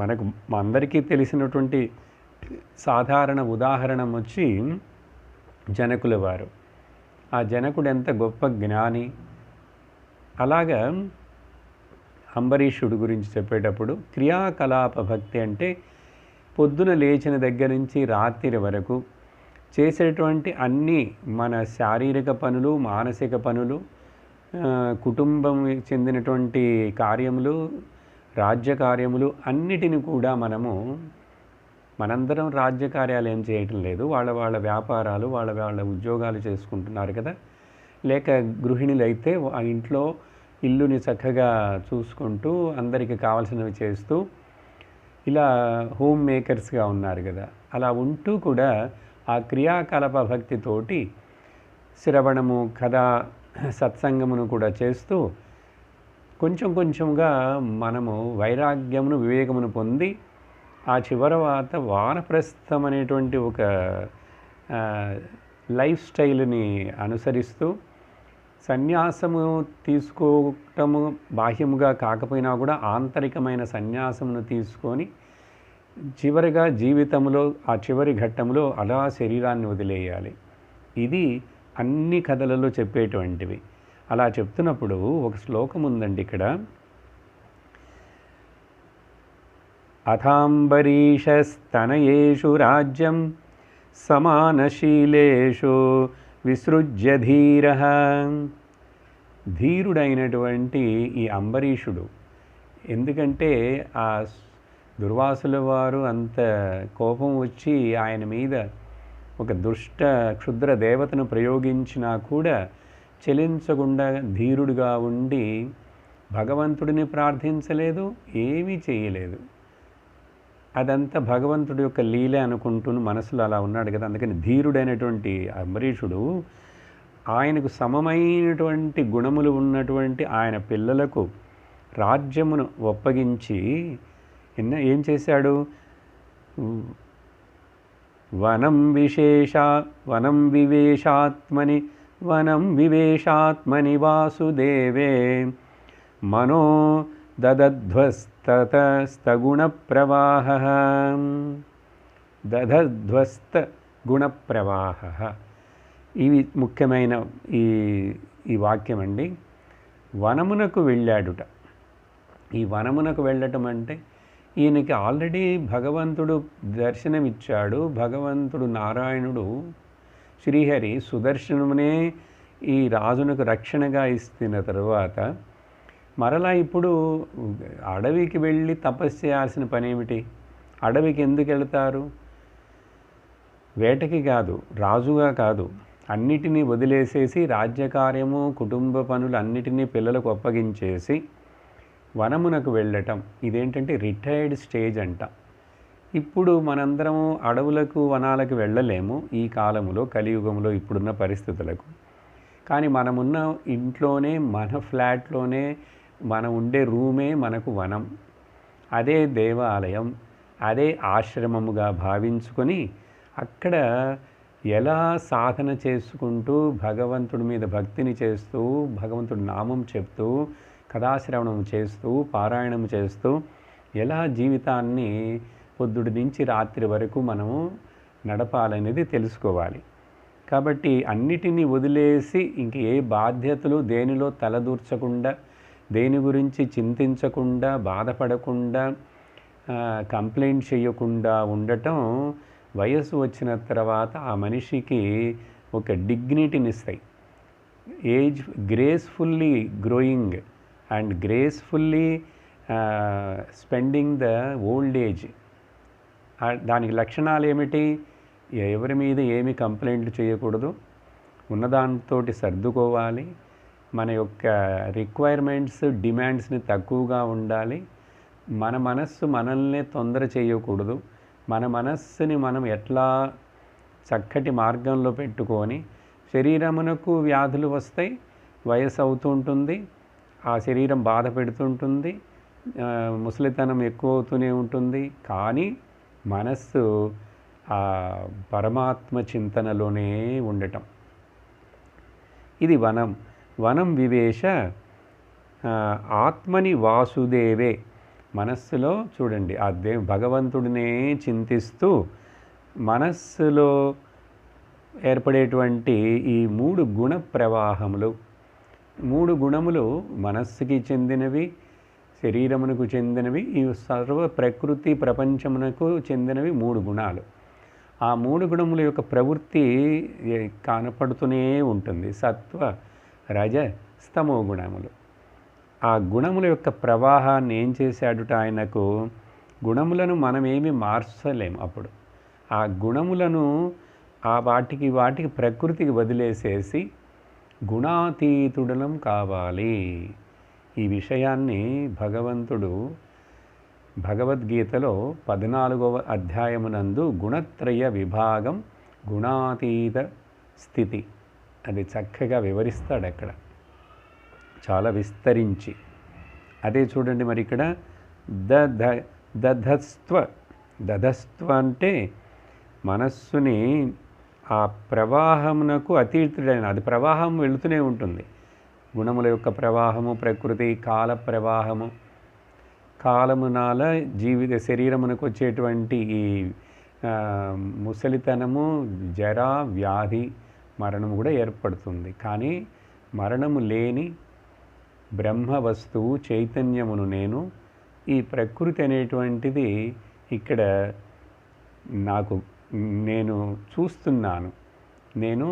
మనకు అందరికీ తెలిసినటువంటి సాధారణ ఉదాహరణ వచ్చి జనకుల వారు. ఆ జనకుడు ఎంత గొప్ప జ్ఞాని. అలాగా అంబరీషుడు గురించి చెప్పేటప్పుడు క్రియాకలాప భక్తి అంటే పొద్దున లేచిన దగ్గర నుంచి రాత్రి వరకు చేసేటువంటి అన్ని మన శారీరక పనులు, మానసిక పనులు, కుటుంబం చెందినటువంటి కార్యములు, రాజ్య కార్యములు అన్నిటిని కూడా మనందరం రాజ్య కార్యాలు ఏం చేయటం లేదు. వాళ్ళ వ్యాపారాలు, వాళ్ళ ఉద్యోగాలు చేసుకుంటున్నారు కదా. లేక గృహిణులు అయితే ఆ ఇంట్లో ఇల్లుని చక్కగా చూసుకుంటూ అందరికీ కావాల్సినవి చేస్తూ ఇలా హోమ్ మేకర్స్గా ఉన్నారు కదా. అలా ఉంటూ కూడా ఆ క్రియాకలాప భక్తితోటి శ్రవణము, కథ, సత్సంగమును కూడా చేస్తూ కొంచెం కొంచెంగా మనము వైరాగ్యమును, వివేకమును పొంది ఆ చివరవాత వానప్రస్థం అనేటువంటి ఒక లైఫ్ స్టైల్ని అనుసరిస్తూ సన్యాసము తీసుకోవటము బాహ్యముగా కాకపోయినా కూడా ఆంతరికమైన సన్యాసమును తీసుకొని చివరిగా జీవితంలో ఆ చివరి ఘట్టంలో అలా శరీరాన్ని వదిలేయాలి. ఇది అన్ని కథలలో చెప్పేటువంటివి. అలా చెప్తున్నప్పుడు ఒక శ్లోకం ఉందండి ఇక్కడ. అథాంబరీషస్తనయేషు రాజ్యం సమానశీలేషు విసృజ్య ధీరః. ధీరుడైనటువంటి ఈ అంబరీషుడు, ఎందుకంటే ఆ దుర్వాసుల వారు అంత కోపం వచ్చి ఆయన మీద ఒక దుష్ట క్షుద్ర దేవతను ప్రయోగించినా కూడా చెలించకుండా ధీరుడుగా ఉండి భగవంతుడిని ప్రార్థించలేదు, ఏమీ చేయలేదు. అదంతా భగవంతుడి యొక్క లీల అనుకుంటూ మనసులో అలా ఉన్నాడు కదా. అందుకని ధీరుడైనటువంటి అంబరీషుడు ఆయనకు సమమైనటువంటి గుణములు ఉన్నటువంటి ఆయన పిల్లలకు రాజ్యమును ఒప్పగించి ఏం చేశాడు? వనం వివేశాత్మని వాసుదేవే మనో దదధ్వస్తగుణప్రవాహ. ఇవి ముఖ్యమైన ఈ వాక్యం అండి. వనమునకు వెళ్ళాడుట. ఈ వనమునకు వెళ్ళటం అంటే ఈయనకి ఆల్రెడీ భగవంతుడు దర్శనమిచ్చాడు. భగవంతుడు నారాయణుడు శ్రీహరి సుదర్శనమునే ఈ రాజునకు రక్షణగా ఇస్తున్న తరువాత మరలా ఇప్పుడు అడవికి వెళ్ళి తపస్సు చేయాల్సిన పని ఏమిటి? అడవికి ఎందుకు వెళతారు? వేటకి కాదు, రాజుగా కాదు, అన్నిటినీ వదిలేసేసి రాజ్యకార్యము, కుటుంబ పనులు అన్నిటినీ పిల్లలకు అప్పగించేసి వనమునకు వెళ్ళటం. ఇదేంటంటే రిటైర్డ్ స్టేజ్ అంట. ఇప్పుడు మనందరము అడవులకు, వనాలకు వెళ్ళలేము ఈ కాలంలో, కలియుగంలో, ఇప్పుడున్న పరిస్థితులకు. కానీ మనమున్న ఇంట్లోనే, మన ఫ్లాట్లోనే, మనం ఉండే రూమే మనకు వనం. అదే దేవాలయం, అదే ఆశ్రమముగా భావించుకొని అక్కడ ఎలా సాధన చేసుకుంటూ భగవంతుడి మీద భక్తిని చేస్తూ, భగవంతుడి నామం చెప్తూ, కథాశ్రవణం చేస్తూ, పారాయణం చేస్తూ ఎలా జీవితాన్ని పొద్దుడి నుంచి రాత్రి వరకు మనము నడపాలనేది తెలుసుకోవాలి. కాబట్టి అన్నిటినీ వదిలేసి ఇంక ఏ బాధ్యతలు దేనిలో తలదూర్చకుండా, దేని గురించి చింతించకుండా, బాధపడకుండా, కంప్లైంట్ చేయకుండా ఉండటం వయసు వచ్చిన తర్వాత ఆ మనిషికి ఒక డిగ్నిటీనిస్తాయి. Age gracefully growing and gracefully spending the old age. దానికి లక్షణాలు ఏమిటి? ఎవరి మీద ఏమి కంప్లైంట్లు చేయకూడదు, ఉన్నదాంతో సర్దుకోవాలి, మన యొక్క రిక్వైర్మెంట్స్, డిమాండ్స్ని తక్కువగా ఉండాలి, మన మనస్సు మనల్నే తొందర చేయకూడదు, మన మనస్సుని మనం ఎట్లా చక్కటి మార్గంలో పెట్టుకొని, శరీరమునకు వ్యాధులు వస్తాయి, వయసు అవుతూ ఉంటుంది, ఆ శరీరం బాధ పెడుతుంటుంది, ముసలితనం ఎక్కువ అవుతూనే ఉంటుంది. కానీ మనస్సు ఆ పరమాత్మ చింతనలోనే ఉండటం. ఇది వనం. వనం వివేశ ఆత్మని వాసుదేవే. మనస్సులో చూడండి ఆ భగవంతుడినే చింతిస్తూ మనస్సులో ఏర్పడేటువంటి ఈ 3 గుణ ప్రవాహములు, 3 గుణములు మనస్సుకి చెందినవి, శరీరమునకు చెందినవి, ఈ సర్వ ప్రకృతి ప్రపంచమునకు చెందినవి 3 గుణాలు. ఆ 3 గుణముల యొక్క ప్రవృత్తి కనపడుతూనే ఉంటుంది. సత్వ, రజ, స్తమో గుణములు. ఆ గుణముల యొక్క ప్రవాహాన్ని ఏం చేశాడుట ఆయనకు, గుణములను మనమేమి మార్చలేము. అప్పుడు ఆ గుణములను వాటికి ప్రకృతికి వదిలేసేసి గుణాతీతుడనం కావాలి. ఈ విషయాన్ని భగవంతుడు భగవద్గీతలో 14వ అధ్యాయమునందు గుణత్రయ విభాగం గుణాతీత స్థితి అది చక్కగా వివరిస్తాడు అక్కడ చాలా విస్తరించి. అదే చూడండి మరి ఇక్కడ దధస్త్వ అంటే మనస్సుని ఆ ప్రవాహమునకు అతీతుడైన, అది ప్రవాహం వెళుతూనే ఉంటుంది. గుణముల యొక్క ప్రవాహము, ప్రకృతి కాల ప్రవాహము, కాలమునాల శరీరమునకు వచ్చేటువంటి ఈ ముసలితనము, జర, వ్యాధి, మరణము కూడా ఏర్పడుతుంది. కానీ మరణము లేని బ్రహ్మ వస్తువు చైతన్యమును ఈ ప్రకృతి అనేటువంటిది ఇక్కడ నేను చూస్తున్నాను, నేను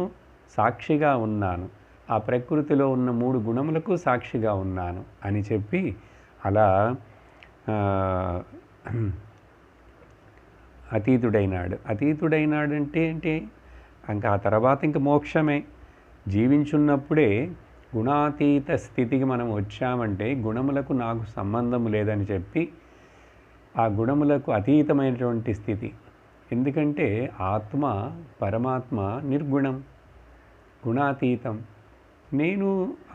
సాక్షిగా ఉన్నాను, ఆ ప్రకృతిలో ఉన్న 3 గుణములకు సాక్షిగా ఉన్నాను అని చెప్పి అలా అతీతుడైనాడంటే ఏంటి, ఇంకా ఆ తర్వాత ఇంక మోక్షమే. జీవించున్నప్పుడే గుణాతీత స్థితికి మనం వచ్చామంటే గుణములకు నాకు సంబంధం లేదని చెప్పి ఆ గుణములకు అతీతమైనటువంటి స్థితి. ఎందుకంటే ఆత్మ పరమాత్మ నిర్గుణం, గుణాతీతం. నేను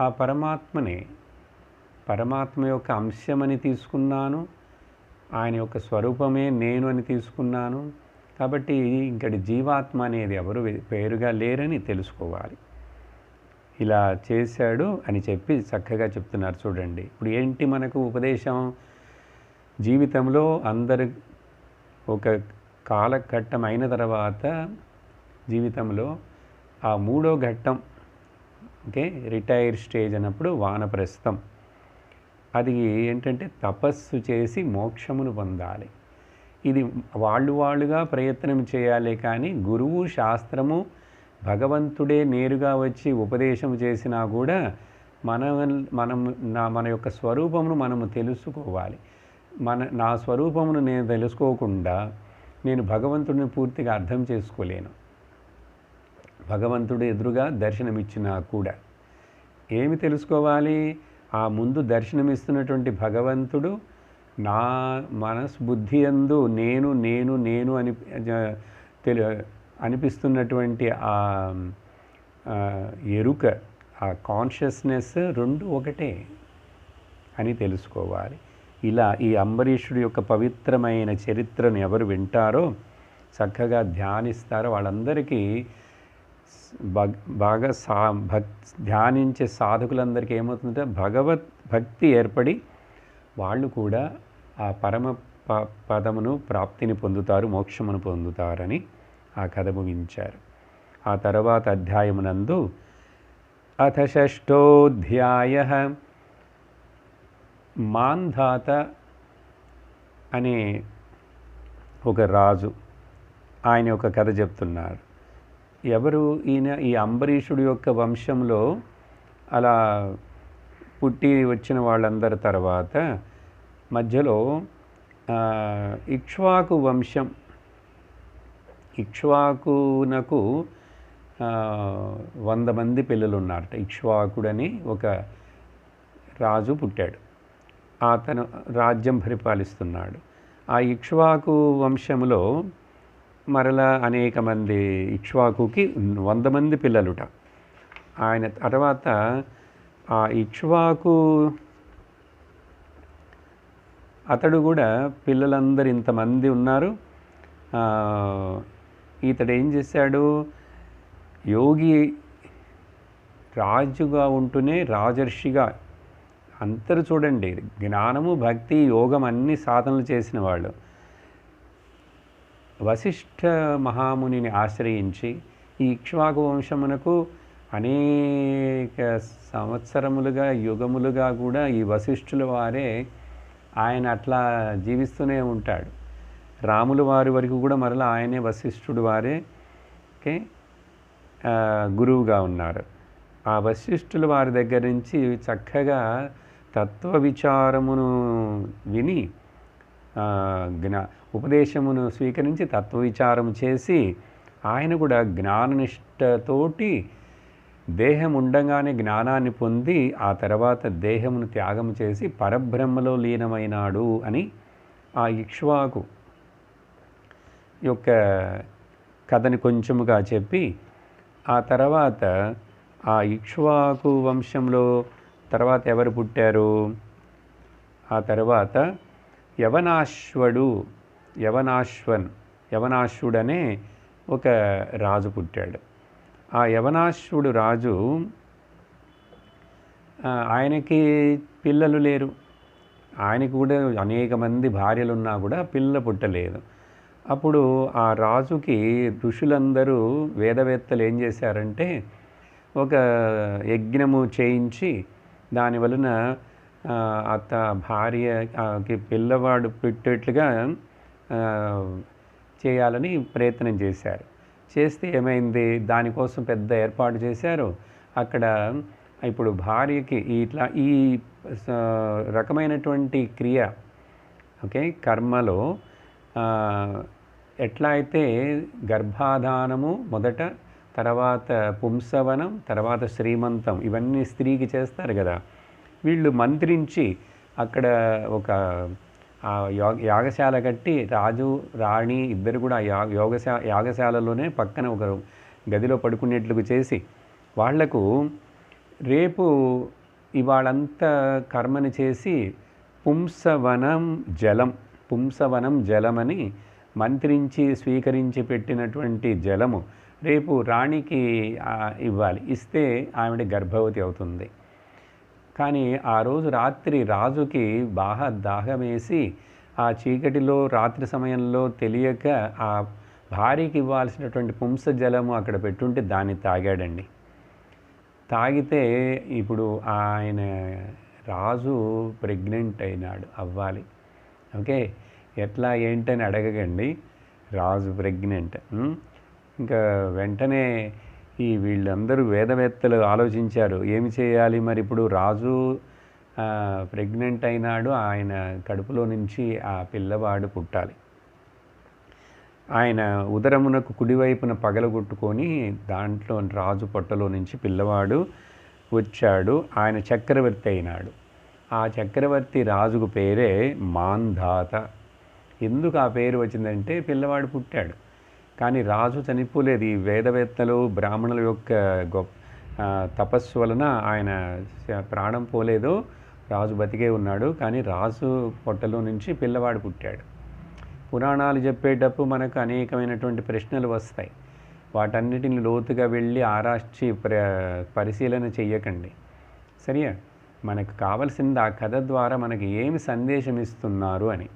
ఆ పరమాత్మనే, పరమాత్మ యొక్క అంశమని తీసుకున్నాను, ఆయన యొక్క స్వరూపమే నేను అని తీసుకున్నాను. కాబట్టి ఇంకటి జీవాత్మ అనేది ఎవరు పేరుగా లేరని తెలుసుకోవాలి. ఇలా చేశాడు అని చెప్పి చక్కగా చెప్తున్నారు చూడండి. ఇప్పుడు ఏంటి మనకు ఉపదేశం, జీవితంలో అందరు ఒక కాలఘట్టం అయిన తర్వాత జీవితంలో ఆ 3వ ఘట్టం, ఓకే, రిటైర్ స్టేజ్ అన్నప్పుడు వానప్రస్థం. అది ఏంటంటే తపస్సు చేసి మోక్షమును పొందాలి. ఇది వాళ్ళుగా ప్రయత్నం చేయాలి. కానీ గురువు, శాస్త్రము, భగవంతుడే నేరుగా వచ్చి ఉపదేశం చేసినా కూడా మన యొక్క స్వరూపమును మనము తెలుసుకోవాలి. నా స్వరూపమును నేను తెలుసుకోకుండా నేను భగవంతుడిని పూర్తిగా అర్థం చేసుకోలేను. భగవంతుడు ఎదురుగా దర్శనమిచ్చినా కూడా ఏమి తెలుసుకోవాలి, ఆ ముందు దర్శనమిస్తున్నటువంటి భగవంతుడు నా మనస్బుద్ధి యందు నేను నేను నేను అని అనిపిస్తున్నటువంటి ఆ ఎరుక, ఆ కాన్షియస్నెస్ రెండు ఒకటే అని తెలుసుకోవాలి. ఇలా ఈ అంబరీషుడి యొక్క పవిత్రమైన చరిత్రను ఎవరు వింటారో, చక్కగా ధ్యానిస్తారో వాళ్ళందరికీ బాగా ధ్యానించే సాధకులందరికీ ఏమవుతుందంటే భక్తి ఏర్పడి వాళ్ళు కూడా ఆ పరమ పదమును ప్రాప్తిని పొందుతారు, మోక్షమును పొందుతారని ఆ కథ ముగించారు. ఆ తర్వాత అధ్యాయమునందు అథ షష్ఠోధ్యాయః మాంధాత అనే ఒక రాజు, ఆయన ఒక కథ చెప్తున్నారు. ఎవరు ఈయన? ఈ అంబరీషుడి యొక్క వంశంలో అలా పుట్టి వచ్చిన వాళ్ళందరి తర్వాత మధ్యలో ఇక్ష్వాకు వంశం, ఇక్ష్వాకునకు 100 మంది పిల్లలు ఉన్నారట. ఇక్ష్వాకుడని ఒక రాజు పుట్టాడు. అతను రాజ్యం పరిపాలిస్తున్నాడు. ఆ ఇక్ష్వాకు వంశములో మరలా అనేక మంది, ఇక్ష్వాకుకి 100 మంది పిల్లలుట. ఆయన తర్వాత ఆ ఇక్ష్వాకు అతడు కూడా పిల్లలందరూ ఇంతమంది ఉన్నారు. ఇతడు ఏం చేశాడు, యోగి రాజుగా ఉంటూనే రాజర్షిగా అందరూ చూడండి, జ్ఞానము, భక్తి, యోగం అన్ని సాధనలు చేసిన వాళ్ళు వశిష్ఠ మహామునిని ఆశ్రయించి ఈ ఇక్ష్వాకు వంశమునకు అనేక సంవత్సరములుగా, యుగములుగా కూడా ఈ వశిష్ఠుల వారే ఆయన అట్లా జీవిస్తూనే ఉంటాడు. రాముల వారి వరకు కూడా మరలా ఆయనే వశిష్ఠుడు వారే ఓకే గురువుగా ఉన్నారు. ఆ వశిష్ఠుల వారి దగ్గర నుంచి చక్కగా తత్వ విచారమును విని ఉపదేశమును స్వీకరించి తత్వ విచారం చేసి ఆయన కూడా జ్ఞాననిష్టతోటి దేహం ఉండగానే జ్ఞానాన్ని పొంది ఆ తర్వాత దేహమును త్యాగం చేసి పరబ్రహ్మలో లీనమైనాడు అని ఆ ఇక్ష్వాకు యొక్క కథని కొంచెముగా చెప్పి, ఆ తర్వాత ఆ ఇక్ష్వాకు వంశంలో తర్వాత ఎవరు పుట్టారు? ఆ తర్వాత యవనాశ్వుడనే ఒక రాజు పుట్టాడు. ఆ యవనాశ్వుడు రాజు ఆయనకి పిల్లలు లేరు. ఆయనకు కూడా అనేక మంది భార్యలున్నా కూడా పిల్ల పుట్టలేదు. అప్పుడు ఆ రాజుకి ఋషులందరూ, వేదవేత్తలు ఏం చేశారంటే ఒక యజ్ఞము చేయించి దాని వలన భార్యకి పిల్లవాడు పుట్టేట్లుగా చేయాలని ప్రయత్నం చేశారు. చేస్తే ఏమైంది, దానికోసం పెద్ద ఏర్పాటు చేశారు. అక్కడ ఇప్పుడు భార్యకి ఇట్లా ఈ రకమైనటువంటి క్రియ ఓకే కర్మలో ఎట్లా అయితే గర్భాధానము మొదట, తర్వాత పుంసవనం, తర్వాత శ్రీమంతం, ఇవన్నీ స్త్రీకి చేస్తారు కదా. వీళ్ళు మంత్రించి అక్కడ ఒక యాగశాల కట్టి రాజు రాణి ఇద్దరు కూడా యాగశాలలోనే పక్కన ఒక గదిలో పడుకునేట్లుగా చేసి వాళ్లకు రేపు ఇవాళంతా కర్మని చేసి పుంసవనం జలమని మంత్రించి స్వీకరించి పెట్టినటువంటి జలము రేపు రాణికి ఇవ్వాలి. ఇస్తే ఆవిడ గర్భవతి అవుతుంది. కానీ ఆ రోజు రాత్రి రాజుకి బాగా దాహమేసి ఆ చీకటిలో రాత్రి సమయంలో తెలియక ఆ భార్యకి ఇవ్వాల్సినటువంటి పుంస జలము అక్కడ పెట్టుంటే దాన్ని తాగాడండి. తాగితే ఇప్పుడు ఆయన రాజు ప్రెగ్నెంట్ అయినాడు, అవ్వాలి. ఓకే, ఎట్లా ఏంటని అడగకండి, రాజు ప్రెగ్నెంట్. ఇంకా వెంటనే వీళ్ళందరూ వేదవేత్తలు ఆలోచించారు, ఏమి చేయాలి మరి. ఇప్పుడు రాజు ప్రెగ్నెంట్ అయినాడు, ఆయన కడుపులో నుంచి ఆ పిల్లవాడు పుట్టాలి. ఆయన ఉదరమునకు కుడివైపున పగలగొట్టుకొని దాంట్లో రాజు పొట్టలో నుంచి పిల్లవాడు వచ్చాడు. ఆయన చక్రవర్తి అయినాడు. ఆ చక్రవర్తి రాజుకు పేరే మాంధాత. ఎందుకు ఆ పేరు వచ్చిందంటే పిల్లవాడు పుట్టాడు. కానీ రాజు చనిపోలేదు. ఈ వేదవేత్తలు బ్రాహ్మణుల యొక్క తపస్సు వలన ఆయన ప్రాణం పోలేదు, రాజు బతికే ఉన్నాడు. కానీ రాజు పొట్టలో నుంచి పిల్లవాడు పుట్టాడు. పురాణాలు చెప్పేటప్పుడు మనకు అనేకమైనటువంటి ప్రశ్నలు వస్తాయి. వాటన్నిటిని లోతుగా వెళ్ళి ఆరాய்ச்சி పరిశీలన చెయ్యకండి, సరియా. మనకు కావలసింది ఆ కథ ద్వారా మనకి ఏమి సందేశం ఇస్తున్నారు అని.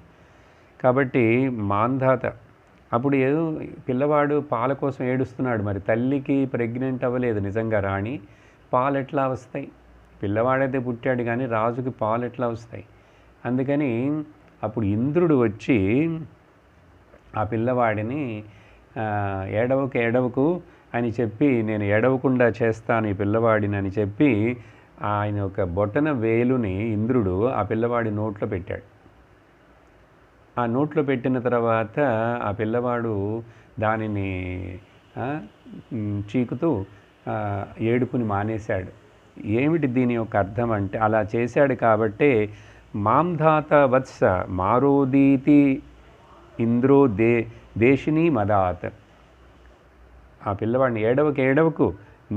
కాబట్టి మాంధాత అప్పుడు ఏదో పిల్లవాడు పాల కోసం ఏడుస్తున్నాడు. మరి తల్లికి ప్రెగ్నెంట్ అవ్వలేదు నిజంగా రాణి, పాలు ఎట్లా వస్తాయి? పిల్లవాడైతే పుట్టాడు కానీ రాజుకి పాలు ఎట్లా వస్తాయి? అందుకని అప్పుడు ఇంద్రుడు వచ్చి ఆ పిల్లవాడిని ఏడవకు అని చెప్పి, నేను ఏడవకుండా చేస్తాను ఈ పిల్లవాడిని అని చెప్పి ఆయన ఒక బొటన వేలుని ఇంద్రుడు ఆ పిల్లవాడి నోట్లో పెట్టాడు. ఆ నోట్లో పెట్టిన తర్వాత ఆ పిల్లవాడు దానిని చీకుతూ ఏడుపుని మానేశాడు. ఏమిటి దీని యొక్క అర్థం అంటే, అలా చేశాడు కాబట్టే మాంధాత వత్స మారోదీతి ఇంద్రో దేశిని మదాత్. ఆ పిల్లవాడిని ఏడవకు,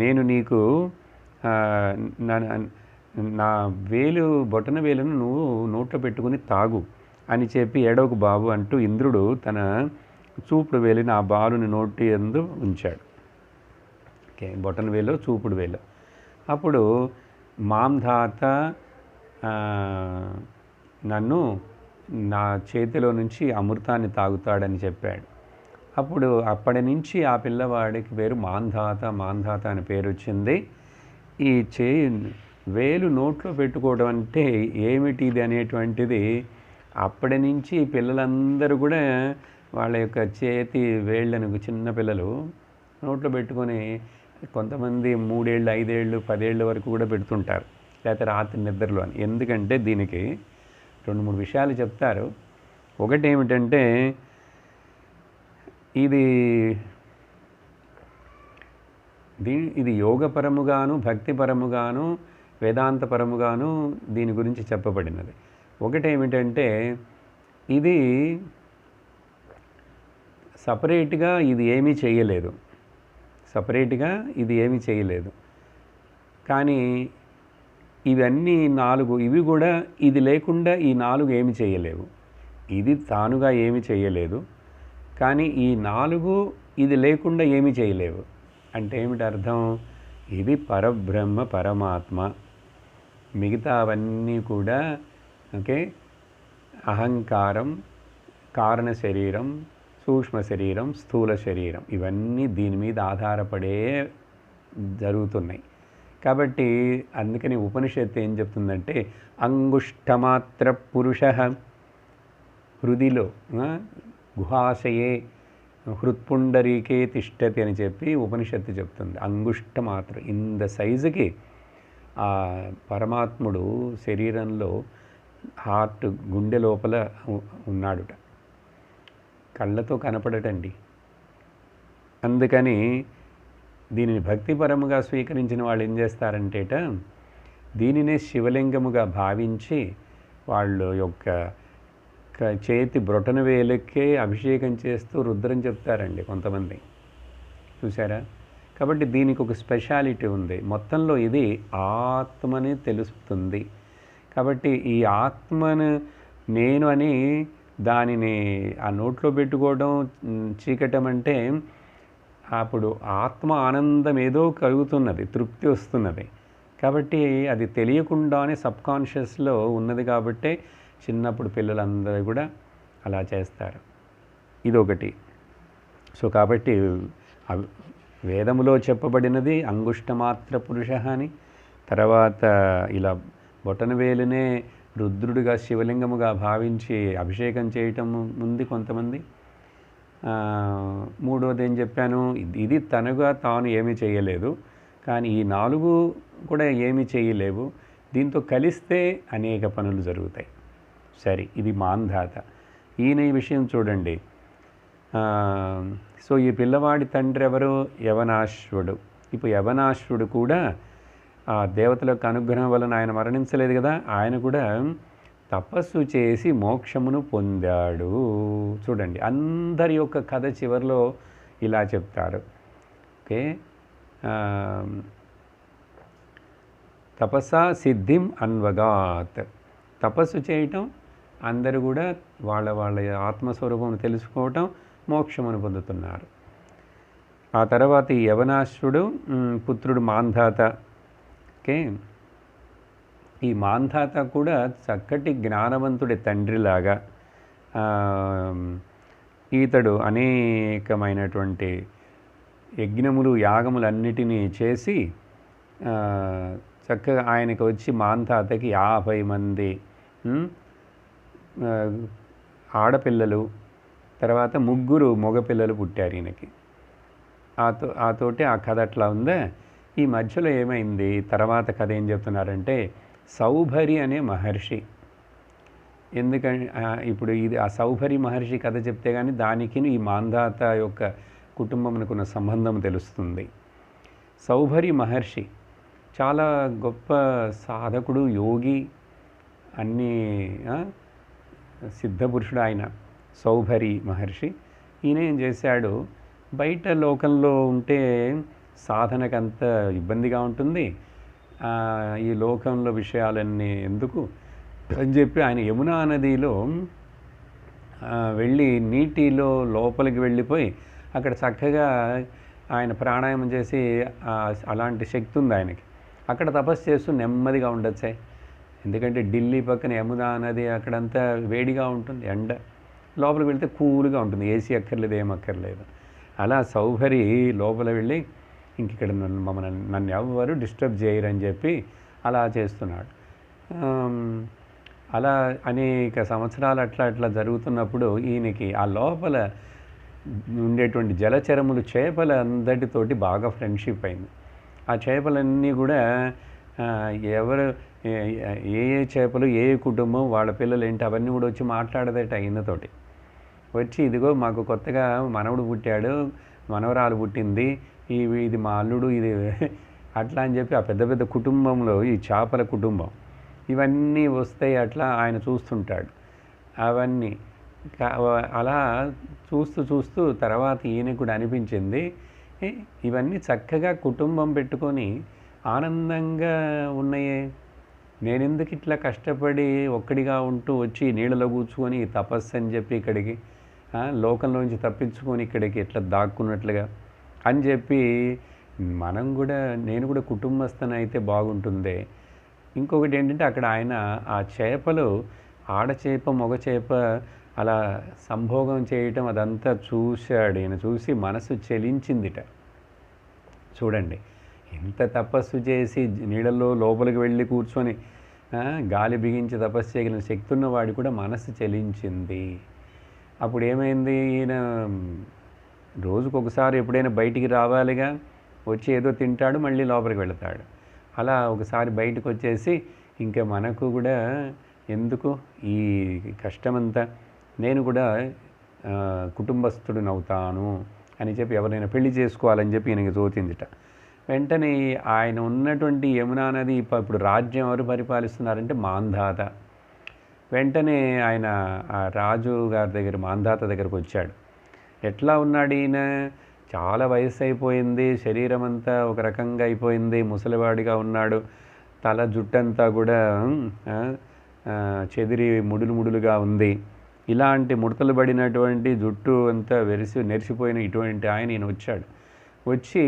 నేను నీకు నా బొటన వేలును నువ్వు నోట్లో పెట్టుకుని తాగు అని చెప్పి ఏడవకు బాబు అంటూ ఇంద్రుడు తన చూపుడు వేలిని ఆ బాలుని నోటి యందు ఉంచాడు. ఓకే, బొటన వేలు చూపుడు వేలు. అప్పుడు మాంధాత నన్ను నా చేతిలో నుంచి అమృతాన్ని తాగుతాడని చెప్పాడు. అప్పటి నుంచి ఆ పిల్లవాడికి పేరు మాంధాత. మాంధాత అని పేరు వచ్చింది. ఈ వేలు నోట్లో పెట్టుకోవడం అంటే ఏమిటిది అనేటువంటిది అప్పటి నుంచి పిల్లలందరూ కూడా వాళ్ళ యొక్క చేతి వేళ్ళను, చిన్న పిల్లలు నోట్లో పెట్టుకొని కొంతమంది 3 ఏళ్ళు 5 ఏళ్ళు 10 ఏళ్ళ వరకు కూడా పెడుతుంటారు, లేకపోతే రాత్రి నిద్రలో అని. ఎందుకంటే దీనికి 2-3 విషయాలు చెప్తారు. ఒకటి ఏమిటంటే ఇది యోగపరముగాను భక్తిపరముగాను వేదాంతపరముగాను దీని గురించి చెప్పబడినది. ఒకటేమిటంటే ఇది సపరేట్గా ఇది ఏమీ చేయలేదు. కానీ ఇవన్నీ 4 ఇవి కూడా ఇది లేకుండా ఈ 4 ఏమి చేయలేవు. ఇది తానుగా ఏమి చేయలేదు, కానీ ఈ 4 ఇది లేకుండా ఏమి చేయలేవు. అంటే ఏమిటి అర్థం? ఇది పరబ్రహ్మ పరమాత్మ. మిగతావన్నీ కూడా ఓకే, అహంకారం, కారణ శరీరం, సూక్ష్మ శరీరం, స్థూల శరీరం, ఇవన్నీ దీని మీద ఆధారపడే జరుగుతున్నాయి. కాబట్టి అందుకని ఉపనిషత్తు ఏం చెప్తుందంటే అంగుష్టమాత్ర పురుష హృదిలో గుహాశయే హృత్పుండరీకే తిష్టతి అని చెప్పి ఉపనిషత్తు చెప్తుంది. అంగుష్టమాత్ర ఇంత సైజుకి ఆ పరమాత్ముడు శరీరంలో హార్ట్ గుండె లోపల ఉన్నాడుట, కళ్ళతో కనపడటండి. అందుకని దీనిని భక్తిపరముగా స్వీకరించిన వాళ్ళు ఏం చేస్తారంటేట దీనినే శివలింగముగా భావించి వాళ్ళు యొక్క చేతి బ్రొటన వేలకే అభిషేకం చేస్తూ రుద్రం చెప్తారండి కొంతమంది, చూసారా? కాబట్టి దీనికి ఒక స్పెషాలిటీ ఉంది. మొత్తంలో ఇది ఆత్మని తెలుస్తుంది. కాబట్టి ఈ ఆత్మను నేను అని దానిని ఆ నోట్లో పెట్టుకోవడం, చీకటం అంటే అప్పుడు ఆత్మ ఆనందం ఏదో కలుగుతున్నది, తృప్తి వస్తున్నది. కాబట్టి అది తెలియకుండానే సబ్కాన్షియస్లో ఉన్నది. కాబట్టి చిన్నప్పుడు పిల్లలందరూ కూడా అలా చేస్తారు. ఇదొకటి. సో కాబట్టి వేదములో చెప్పబడినది అంగుష్టమాత్ర పురుష అని. తర్వాత ఇలా బొటనవేలునే రుద్రుడిగా శివలింగముగా భావించి అభిషేకం చేయటం ఉంది కొంతమంది. మూడోది ఏం చెప్పాను, ఇది తనగా తాను ఏమీ చేయలేదు, కానీ ఈ 4 కూడా ఏమీ చేయలేవు. దీంతో కలిస్తే అనేక పనులు జరుగుతాయి. సరే, ఇది మాంధాత. ఈయన ఈ విషయం చూడండి. సో ఈ పిల్లవాడి తండ్రి ఎవరు? యవనాశ్వుడు. ఇప్పుడు యవనాశ్వుడు కూడా ఆ దేవతల యొక్క అనుగ్రహం వలన ఆయన మరణించలేదు కదా, ఆయన కూడా తపస్సు చేసి మోక్షమును పొందాడు. చూడండి, అందరి యొక్క కథ చివరిలో ఇలా చెప్తారు. ఓకే, తపస్సా సిద్ధిం అన్వగాత్. తపస్సు చేయటం, అందరూ కూడా వాళ్ళ వాళ్ళ ఆత్మస్వరూపం తెలుసుకోవటం, మోక్షమును పొందుతున్నారు. ఆ తర్వాత ఈ యవనాశ్వుడు పుత్రుడు మాంధాత. ఓకే, ఈ మాంధాత కూడా చక్కటి జ్ఞానవంతుడి తండ్రిలాగా ఈతడు అనేకమైనటువంటి యజ్ఞములు యాగములన్నిటినీ చేసి చక్కగా ఆయనకు వచ్చి మాంధాతకి 50 మంది ఆడపిల్లలు, తర్వాత 3 మగపిల్లలు పుట్టారు ఈయనకి. తోటి ఆ కథ అట్లా ఉందా. ఈ మధ్యలో ఏమైంది, తర్వాత కథ ఏం చెప్తున్నారంటే సౌభరి అనే మహర్షి. ఎందుకంటే ఇప్పుడు ఇది ఆ సౌభరి మహర్షి కథ చెప్తే కానీ దానికి ఈ మాంధాత యొక్క కుటుంబమునకున్న సంబంధం తెలుస్తుంది. సౌభరి మహర్షి చాలా గొప్ప సాధకుడు, యోగి, అన్నీ సిద్ధపురుషుడు ఆయన సౌభరి మహర్షి. ఈయన ఏం చేశాడు, బయట లోకంలో ఉంటే సాధనకంత ఇబ్బందిగా ఉంటుంది, ఈ లోకంలో విషయాలన్నీ ఎందుకు అని చెప్పి ఆయన యమునా నదిలో వెళ్ళి నీటిలో లోపలికి వెళ్ళిపోయి అక్కడ చక్కగా ఆయన ప్రాణాయామం చేసి అలాంటి శక్తి ఉంది ఆయనకి. అక్కడ తపస్సు చేస్తూ నెమ్మదిగా ఉండొచ్చే. ఎందుకంటే ఢిల్లీ పక్కన యమునా నది అక్కడంతా వేడిగా ఉంటుంది, ఎండ. లోపలికి వెళ్తే కూల్గా ఉంటుంది, ఏసీ అక్కర్లేదు, ఏం అక్కర్లేదు. అలా సౌభరి లోపల వెళ్ళి ఇంకిక్కడ నన్ను ఎవ్వరు డిస్టర్బ్ చేయరని చెప్పి అలా చేస్తున్నాడు. అలా అనేక సంవత్సరాలు అట్లా జరుగుతున్నప్పుడు ఈయనకి ఆ లోపల ఉండేటువంటి జలచరములు చేపల అందరితోటి బాగా ఫ్రెండ్షిప్ అయింది. ఆ చేపలన్నీ కూడా ఎవరు ఏ చేపలు ఏ కుటుంబం వాళ్ళ పిల్లలు ఏంటి అవన్నీ కూడా వచ్చి మాట్లాడదట ఈయనతోటి. వచ్చి ఇదిగో మాకు కొత్తగా మనవడు పుట్టాడు, మనవరాలు పుట్టింది, ఇది మా అల్లుడు, ఇది అట్లా అని చెప్పి ఆ పెద్ద పెద్ద కుటుంబంలో ఈ చేపల కుటుంబం ఇవన్నీ వస్తాయి. అట్లా ఆయన చూస్తుంటాడు అవన్నీ. అలా చూస్తూ తర్వాత ఈయనకు కూడా అనిపించింది ఇవన్నీ చక్కగా కుటుంబం పెట్టుకొని ఆనందంగా ఉన్నాయే, నేనెందుకు ఇట్లా కష్టపడి ఒక్కడిగా ఉంటూ వచ్చి నీళ్ళలో కూర్చుకొని తపస్సు అని చెప్పి ఇక్కడికి లోకంలోంచి తప్పించుకొని ఇక్కడికి ఎట్లా దాక్కున్నట్లుగా అని చెప్పి నేను కూడా కుటుంబస్థనైతే బాగుంటుందే. ఇంకొకటి ఏంటంటే అక్కడ ఆయన ఆ చేపలు ఆడచేప మగచేప అలా సంభోగం చేయటం అదంతా చూశాడు. ఈయన చూసి మనసు చలించిందిట. చూడండి, ఎంత తపస్సు చేసి నీళ్ళల్లో లోపలికి వెళ్ళి కూర్చొని గాలి బిగించి తపస్సు చేయగలిగిన శక్తి ఉన్నవాడు కూడా మనసు చలించింది. అప్పుడు ఏమైంది, ఈయన రోజుకొకసారి ఎప్పుడైనా బయటికి రావాలిగా, వచ్చి ఏదో తింటాడు, మళ్ళీ లోపలికి వెళతాడు. అలా ఒకసారి బయటకు వచ్చేసి ఇంకా మనకు కూడా ఎందుకు ఈ కష్టమంతా, నేను కూడా కుటుంబస్థుడినవుతాను అని చెప్పి ఎవరైనా పెళ్లి చేసుకోవాలని చెప్పి ఈయనకి తోచిందిట. వెంటనే ఆయన ఉన్నటువంటి యమునా నది ఇప్పుడు రాజ్యం ఎవరు పరిపాలిస్తున్నారంటే మాంధాత. వెంటనే ఆయన ఆ రాజు గారి దగ్గర మాంధాత దగ్గరకు వచ్చాడు. ఎట్లా ఉన్నాడు ఈయన, చాలా వయసు అయిపోయింది, శరీరం అంతా ఒక రకంగా అయిపోయింది, ముసలివాడిగా ఉన్నాడు, తల జుట్టంతా కూడా చెదిరి ముడులుగా ఉంది. ఇలాంటి ముడతలు పడినటువంటి జుట్టు అంతా నెరిసిపోయిన ఇటువంటి ఈయన వచ్చాడు. వచ్చి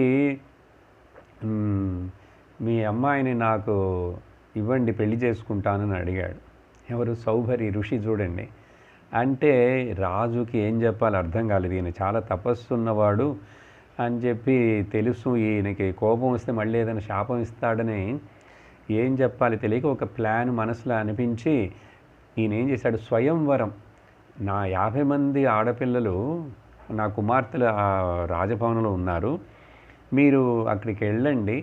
మీ అమ్మాయిని నాకు ఇవ్వండి, పెళ్లి చేసుకుంటానని అడిగాడు. ఎవరు, సౌభరి ఋషి. చూడండి, అంటే రాజుకి ఏం చెప్పాలో అర్థం కాలేదు. ఈయన చాలా తపస్సు ఉన్నవాడు అని చెప్పి తెలుసు, ఈయనకి కోపం వస్తే మళ్ళీ ఏదైనా శాపం ఇస్తాడని ఏం చెప్పాలి తెలియక ఒక ప్లాన్ మనసులో అనిపించి ఈయన ఏం చేశాడు, స్వయంవరం, నా 50 మంది ఆడపిల్లలు నా కుమార్తెలు ఆ రాజభవనంలో ఉన్నారు, మీరు అక్కడికి వెళ్ళండి,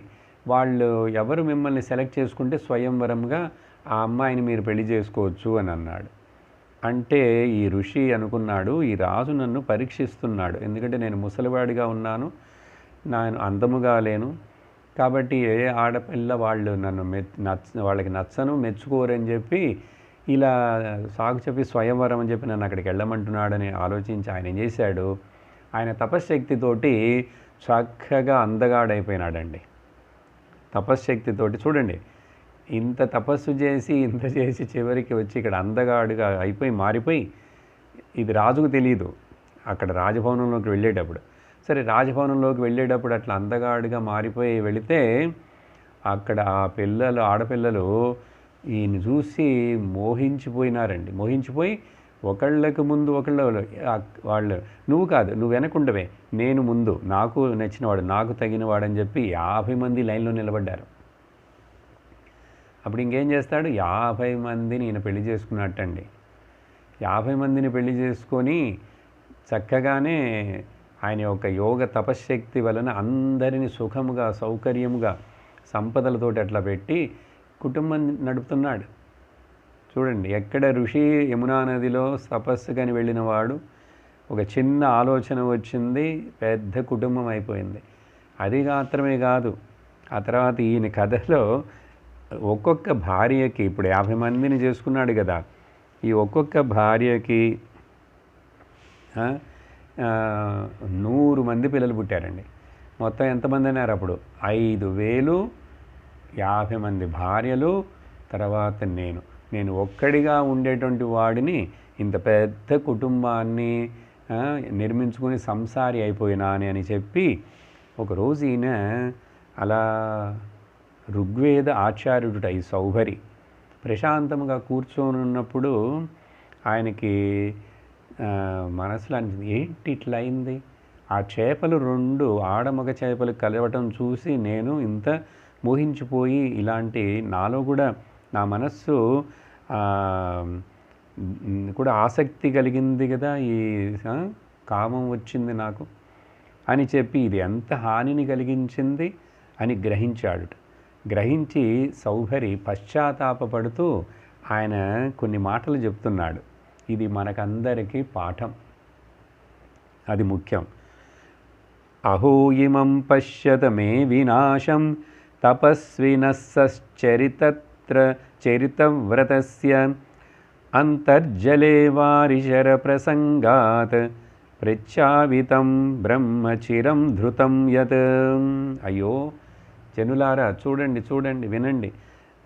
వాళ్ళు ఎవరు మిమ్మల్ని సెలెక్ట్ చేసుకుంటే స్వయంవరంగా ఆ అమ్మాయిని మీరు పెళ్లి చేసుకోవచ్చు అని అన్నాడు. అంటే ఈ ఋషి అనుకున్నాడు, ఈ రాజు నన్ను పరీక్షిస్తున్నాడు, ఎందుకంటే నేను ముసలివాడిగా ఉన్నాను, నేను అందముగా లేను, కాబట్టి ఏ ఆడపిల్ల వాళ్ళు నన్ను వాళ్ళకి నచ్చను, మెచ్చుకోరని చెప్పి ఇలా సాగు చెప్పి స్వయంవరం అని చెప్పి నన్ను అక్కడికి వెళ్ళమంటున్నాడని ఆలోచించి ఆయన ఏం చేశాడు, ఆయన తపశ్శక్తితోటి చక్కగా అందగాడైపోయినాడండి. తపశ్శక్తితోటి చూడండి, ఇంత తపస్సు చేసి చివరికి వచ్చి ఇక్కడ అందగాడుగా మారిపోయి, ఇది రాజుకు తెలియదు అక్కడ రాజభవనంలోకి వెళ్ళేటప్పుడు. సరే, రాజభవనంలోకి వెళ్ళేటప్పుడు అట్లా అందగాడుగా మారిపోయి వెళితే అక్కడ ఆ ఆడపిల్లలు ఈయన చూసి మోహించిపోయినారండి. మోహించిపోయి ఒకళ్ళకి ముందు వాళ్ళు నువ్వు కాదు, నువ్వు వెనకుండవే, నేను ముందు, నాకు నచ్చినవాడు, నాకు తగినవాడని చెప్పి 50 మంది లైన్లో నిలబడ్డారు. అప్పుడు ఇంకేం చేస్తాడు, 50 మందిని ఈయన పెళ్లి చేసుకున్నట్టండి. 50 మందిని పెళ్లి చేసుకొని చక్కగానే ఆయన యొక్క యోగ తపశ్శక్తి వలన అందరినీ సుఖముగా సౌకర్యముగా సంపదలతోటి అట్లా పెట్టి కుటుంబం నడుపుతున్నాడు. చూడండి, ఎక్కడ ఋషి యమునా నదిలో తపస్సుకని వెళ్ళినవాడు ఒక చిన్న ఆలోచన వచ్చింది, పెద్ద కుటుంబం అయిపోయింది. అది మాత్రమే కాదు, ఆ తర్వాత ఈయన కథలో ఒక్కొక్క భార్యకి, ఇప్పుడు 50 మందిని చేసుకున్నాడు కదా, ఈ ఒక్కొక్క భార్యకి 100 మంది పిల్లలు పుట్టారండి. మొత్తం ఎంతమంది అన్నారు అప్పుడు, 5000, 50 మంది భార్యలు, తర్వాత నేను ఒక్కడిగా ఉండేటువంటి వాడిని ఇంత పెద్ద కుటుంబాన్ని నిర్మించుకుని సంసారి అయిపోయినాని అని చెప్పి ఒకరోజు ఈయన అలా ఋగ్వేద ఆచార్యుడుట ఈ సౌభరి ప్రశాంతంగా కూర్చొని ఉన్నప్పుడు ఆయనకి మనసులో అనిపించింది, ఏంటి ఇట్లా అయింది? ఆ చేపలు 2 ఆడమగ చేపలు కలవటం చూసి నేను ఇంత మోహించిపోయి ఇలాంటి నాలో కూడా నా మనస్సు కూడా ఆసక్తి కలిగింది కదా, ఈ కామం వచ్చింది నాకు అని చెప్పి ఇది ఎంత హానిని కలిగించింది అని గ్రహించాడు. గ్రహించి సౌభరి పశ్చాత్తాపపడుతూ ఆయన కొన్ని మాటలు చెప్తున్నాడు. ఇది మనకందరికీ పాఠం, అది ముఖ్యం. అహో ఇమం పశ్యత మే వినాశం తపస్వినశ్చరితత్ర చరితవ్రతస్య అంతర్జలే వారిశర ప్రసంగాత్ ప్రత్యావితం బ్రహ్మచిరం ధృతం యత్. అయ్యో జనులారా, చూడండి చూడండి, వినండి.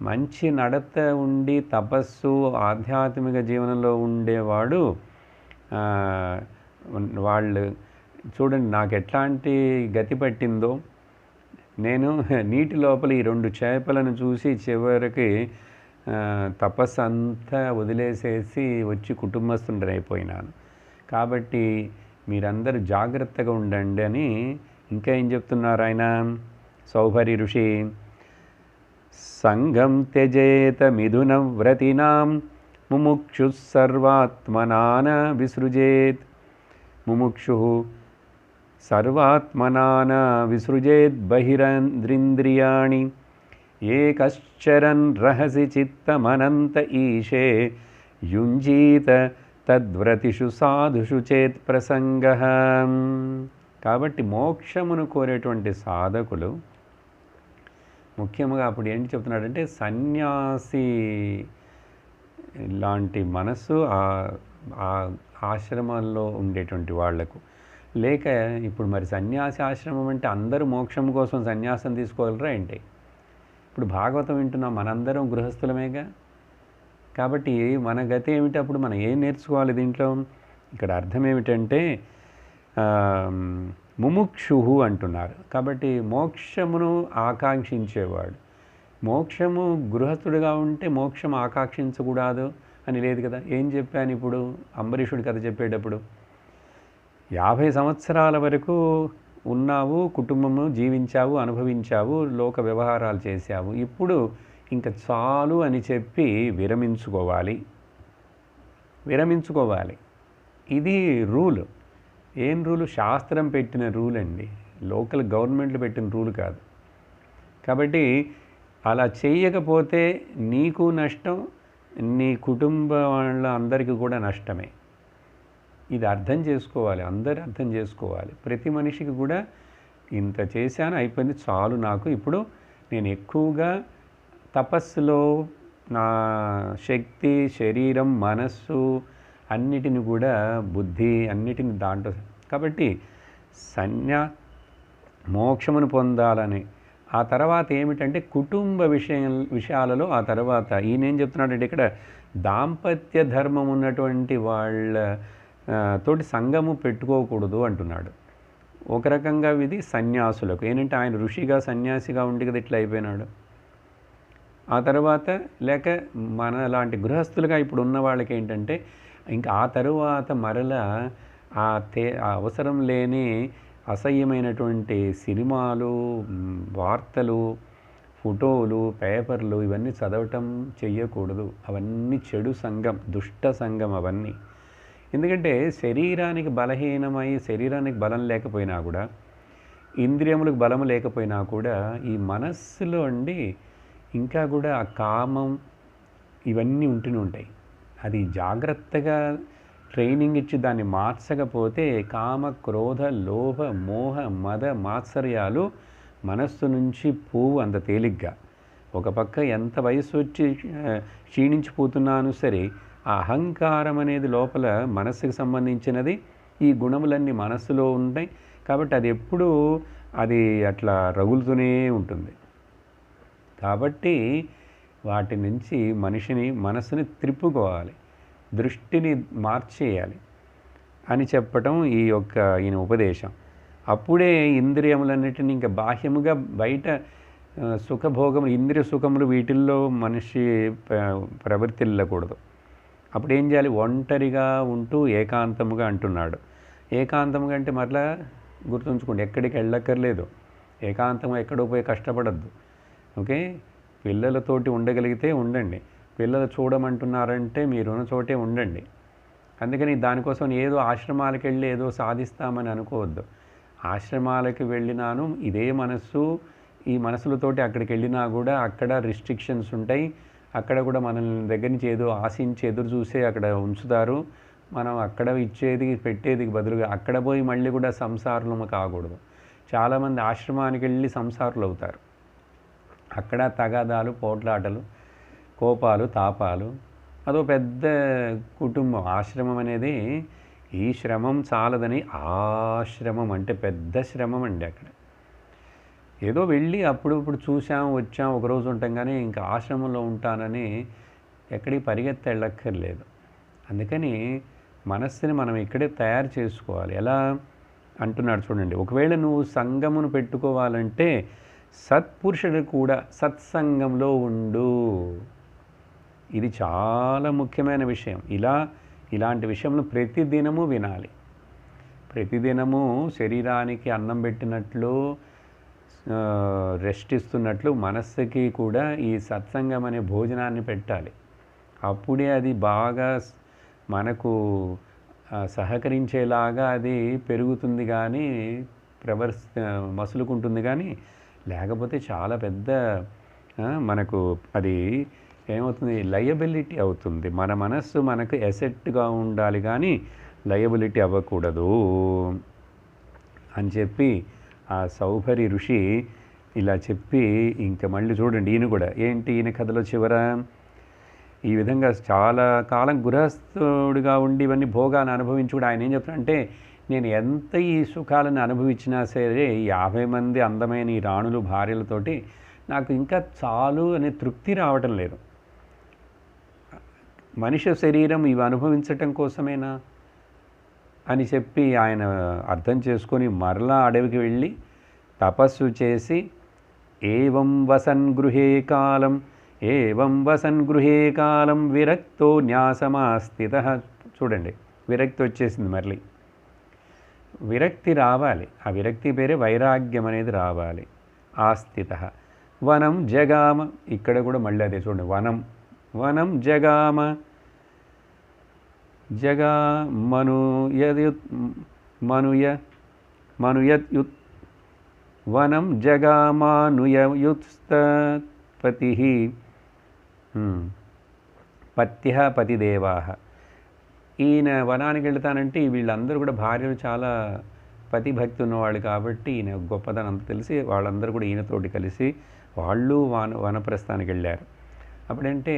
మంచి నడత ఉండి తపస్సు ఆధ్యాత్మిక జీవనంలో ఉండేవాడు వాళ్ళు చూడండి నాకు ఎట్లాంటి గతి పట్టిందో. నేను నీటి లోపల ఈ 2 చేపలను చూసి చివరికి తపస్సు అంతా వదిలేసేసి వచ్చి కుటుంబస్తుడైపోయినాను. కాబట్టి మీరందరూ జాగ్రత్తగా ఉండండి అని ఇంకా ఏం చెప్తున్నారు ఆయన సౌభరి ఋషి. సంగం త్యజేత మిథున వ్రతినాం ముముక్షు సర్వాత్మనాన విసృజేత్. ముముక్షు సర్వాత్మనాన విసృజేత్ బహిరంద్రింద్రియాణి ఏకశ్చరన్ రహసి చిత్తమనంత ఈశే యుంజీత తద్వ్రతిషు సాధుషు చేత్ ప్రసంగ. కాబట్టి మోక్షమును కోరేటువంటి సాధకులు ముఖ్యంగా అప్పుడు ఏంటి చెప్తున్నాడంటే సన్యాసి లాంటి మనసు ఆశ్రమాల్లో ఉండేటువంటి వాళ్లకు, లేక ఇప్పుడు మరి సన్యాసి ఆశ్రమం అంటే అందరూ మోక్షం కోసం సన్యాసం తీసుకోగలరా ఏంటి? ఇప్పుడు భాగవతం వింటున్నాం, మనందరం గృహస్థులమేగా. కాబట్టి మన గతి ఏమిటి? అప్పుడు మనం ఏం నేర్చుకోవాలి దీంట్లో? ఇక్కడ అర్థం ఏమిటంటే ముముక్షుహు అంటున్నారు. కాబట్టి మోక్షమును ఆకాంక్షించేవాడు. మోక్షము గృహస్థుడిగా ఉంటే మోక్షం ఆకాంక్షించకూడదు అని లేదు కదా. ఏం చెప్పాను ఇప్పుడు అంబరీషుడి కథ చెప్పేటప్పుడు? 50 సంవత్సరాల వరకు ఉన్నావు, కుటుంబము జీవించావు, అనుభవించావు, లోక వ్యవహారాలు చేశావు, ఇప్పుడు ఇంకా చాలు అని చెప్పి విరమించుకోవాలి. ఇది రూల్. ఏం రూలు? శాస్త్రం పెట్టిన రూల్ అండి, లోకల్ గవర్నమెంట్లు పెట్టిన రూల్ కాదు. కాబట్టి అలా చేయకపోతే నీకు నష్టం, నీ కుటుంబ వాళ్ళ అందరికీ కూడా నష్టమే. ఇది అర్థం చేసుకోవాలి, అందరూ అర్థం చేసుకోవాలి. ప్రతి మనిషికి కూడా ఇంత చేశాను, అయిపోయింది, చాలు, నాకు ఇప్పుడు నేను ఎక్కువగా తపస్సులో నా శక్తి, శరీరం, మనస్సు అన్నిటిని కూడా, బుద్ధి అన్నిటిని దాంట్లో. కాబట్టి మోక్షమును పొందాలని. ఆ తర్వాత ఏమిటంటే కుటుంబ విషయాలలో ఆ తర్వాత ఈయన ఏం చెప్తున్నాడంటే ఇక్కడ దాంపత్య ధర్మం ఉన్నటువంటి వాళ్ళ తోటి సంగము పెట్టుకోకూడదు అంటున్నాడు. ఒక రకంగా ఇది సన్యాసులకు. ఏంటంటే ఆయన ఋషిగా సన్యాసిగా ఉండి కదా ఇట్లా అయిపోయినాడు. ఆ తర్వాత లేక మన లాంటి గృహస్థులుగా ఇప్పుడు ఉన్న వాళ్ళకి ఏంటంటే ఇంకా ఆ తరువాత మరలా అవసరం లేని అసహ్యమైనటువంటి సినిమాలు, వార్తలు, ఫోటోలు, పేపర్లు ఇవన్నీ చదవటం చెయ్యకూడదు. అవన్నీ చెడు సంఘం, దుష్ట సంఘం అవన్నీ. ఎందుకంటే శరీరానికి బలహీనమై, శరీరానికి బలం లేకపోయినా కూడా, ఇంద్రియములకు బలం లేకపోయినా కూడా ఈ మనస్సులో అండి ఇంకా కూడా ఆ కామం ఇవన్నీ ఉంటూనే ఉంటాయి. అది జాగ్రత్తగా ట్రైనింగ్ ఇచ్చి దాన్ని మార్చకపోతే కామ, క్రోధ, లోభ, మోహ, మద, మాత్సర్యాలు మనస్సు నుంచి పోవు అంత తేలిగ్గా. ఒక పక్క ఎంత వయసు వచ్చి క్షీణించిపోతున్నాను సరే, ఆ అహంకారం అనేది లోపల మనస్సుకు సంబంధించినది. ఈ గుణములన్నీ మనస్సులో ఉంటాయి. కాబట్టి అది ఎప్పుడూ అది అట్లా రగులుతూనే ఉంటుంది. కాబట్టి వాటి నుంచి మనసుని త్రిప్పుకోవాలి, దృష్టిని మార్చేయాలి అని చెప్పటం ఈయన ఉపదేశం. అప్పుడే ఇంద్రియములన్నిటిని ఇంకా బాహ్యముగా బయట సుఖభోగములు ఇంద్రియ సుఖములు వీటిల్లో మనిషి ప్రవర్తిల్లకూడదు. అప్పుడు ఏం చేయాలి? ఒంటరిగా ఉంటూ ఏకాంతముగా అంటున్నాడు. ఏకాంతముగా అంటే మరలా గుర్తుంచుకోండి, ఎక్కడికి వెళ్ళక్కర్లేదు. ఏకాంతం ఎక్కడో పోయి కష్టపడద్దు. ఓకే, పిల్లలతోటి ఉండగలిగితే ఉండండి. పిల్లలు చూడమంటున్నారంటే మీరున్న చోటే ఉండండి. అందుకని దానికోసం ఏదో ఆశ్రమాలకు వెళ్ళి ఏదో సాధిస్తామని అనుకోవద్దు. ఆశ్రమాలకు వెళ్ళినాను ఇదే మనస్సు, ఈ మనసులతోటి అక్కడికి వెళ్ళినా కూడా అక్కడ రిస్ట్రిక్షన్స్ ఉంటాయి. అక్కడ కూడా మనల్ని దగ్గర నుంచి ఏదో ఆశించి ఎదురు చూసే అక్కడ ఉంచుతారు. మనం అక్కడ ఇచ్చేది పెట్టేది బదులుగా అక్కడ పోయి మళ్ళీ కూడా సంసారులము కాకూడదు. చాలామంది ఆశ్రమానికి వెళ్ళి సంసారులు అవుతారు. అక్కడ తగాదాలు, పోట్లాటలు, కోపాలు, తాపాలు, అదో పెద్ద కుటుంబం. ఆశ్రమం అనేది ఈ శ్రమం చాలదని ఆశ్రమం అంటే పెద్ద శ్రమం అండి. అక్కడ ఏదో వెళ్ళి అప్పుడప్పుడు చూసాం వచ్చాం ఒకరోజు ఉంటాం, కానీ ఇంకా ఆశ్రమంలో ఉంటానని ఎక్కడికి పరిగెత్తి వెళ్ళక్కర్లేదు. అందుకని మనస్సుని మనం ఇక్కడే తయారు చేసుకోవాలి. ఎలా అంటున్నాడు చూడండి, ఒకవేళ నువ్వు సంగమును పెట్టుకోవాలంటే సత్పురుషుడు కూడా సత్సంగంలో ఉండు. ఇది చాలా ముఖ్యమైన విషయం. ఇలాంటి విషయంలో ప్రతిదినము వినాలి. ప్రతిదినము శరీరానికి అన్నం పెట్టినట్లు, రెస్ట్ ఇస్తున్నట్లు మనస్సుకి కూడా ఈ సత్సంగం అనే భోజనాన్ని పెట్టాలి. అప్పుడే అది బాగా మనకు సహకరించేలాగా అది పెరుగుతుంది, కానీ మసులుకుంటుంది. కానీ లేకపోతే చాలా పెద్ద మనకు అది ఏమవుతుంది, లయబిలిటీ అవుతుంది. మన మనస్సు మనకు ఎసెట్గా ఉండాలి, కానీ లయబిలిటీ అవ్వకూడదు అని చెప్పి ఆ సౌభరి ఋషి ఇలా చెప్పి ఇంకా మళ్ళీ చూడండి, ఈయన కూడా ఏంటి, ఈయన కథలో చివర ఈ విధంగా చాలా కాలం గృహస్థుడిగా ఉండి ఇవన్నీ భోగాన్ని అనుభవించి కూడా ఆయన ఏం చెప్తారంటే, నేను ఎంత ఈ సుఖాలను అనుభవించినా సరే 50 మంది అందమైన ఈ రాణులు భార్యలతోటి నాకు ఇంకా చాలు అనే తృప్తి రావటం లేదు. మనిషి శరీరం ఇవి అనుభవించటం కోసమేనా అని చెప్పి ఆయన అర్థం చేసుకొని మరలా అడవికి వెళ్ళి తపస్సు చేసి ఏవం వసన్ గృహే కాలం విరక్తో న్యాసమాస్థితః. చూడండి, విరక్తి వచ్చేసింది. మళ్ళీ విరక్తి రావాలి. ఆ విరక్తి పేరే వైరాగ్యం అనేది రావాలి. ఆస్థితః వనం జగామ. ఇక్కడ కూడా మళ్ళీ అదే చూడండి, వనం జగామ మనుయత్ వనం జగామానుయుత్పతి పత్య పతిదేవాః. ఈయన వనానికి వెళ్తానంటే వీళ్ళందరూ కూడా భార్యలు చాలా పతిభక్తి ఉన్నవాళ్ళు కాబట్టి ఈయన గొప్పదనం అంతా తెలిసి వాళ్ళందరూ కూడా ఈయనతోటి కలిసి వాళ్ళు వనప్రస్థానికి వెళ్ళారు. అప్పుడంటే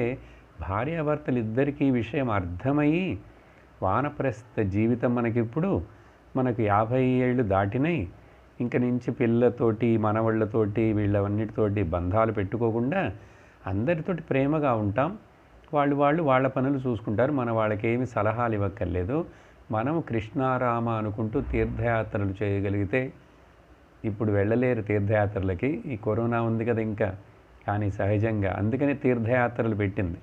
భార్యాభర్తలు ఇద్దరికీ ఈ విషయం అర్థమయ్యి వానప్రస్థ జీవితం మనకు 50 ఏళ్ళు దాటినాయి. ఇంక నుంచి పిల్లతోటి మనవాళ్ళతోటి వీళ్ళవన్నిటితోటి బంధాలు పెట్టుకోకుండా అందరితోటి ప్రేమగా ఉంటాం. వాళ్ళ పనులు చూసుకుంటారు. మన వాళ్ళకేమి సలహాలు ఇవ్వక్కర్లేదు. మనం కృష్ణారామ అనుకుంటూ తీర్థయాత్రలు చేయగలిగితే, ఇప్పుడు వెళ్ళలేరు తీర్థయాత్రలకి, ఈ కరోనా ఉంది కదా ఇంకా, కానీ సహజంగా అందుకని తీర్థయాత్రలు పెట్టింది.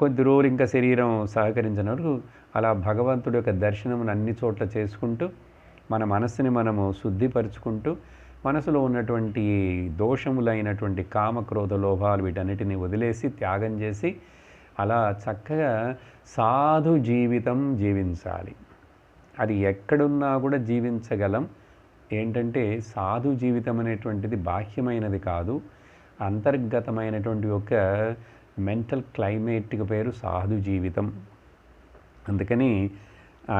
కొద్ది రోజులు ఇంకా శరీరం సహకరించినప్పుడు అలా భగవంతుడి యొక్క దర్శనం అన్ని చోట్ల చేసుకుంటూ మన మనస్సుని మనము శుద్ధిపరుచుకుంటూ మనసులో ఉన్నటువంటి దోషములైనటువంటి కామ క్రోధ లోభాలు వీటన్నిటిని వదిలేసి త్యాగం చేసి అలా చక్కగా సాధు జీవితం జీవించాలి. అది ఎక్కడున్నా కూడా జీవించగలం. ఏంటంటే సాధు జీవితం అనేటువంటిది బాహ్యమైనది కాదు, అంతర్గతమైనటువంటి ఒక మెంటల్ క్లైమేట్కి పేరు సాధు జీవితం. అందుకని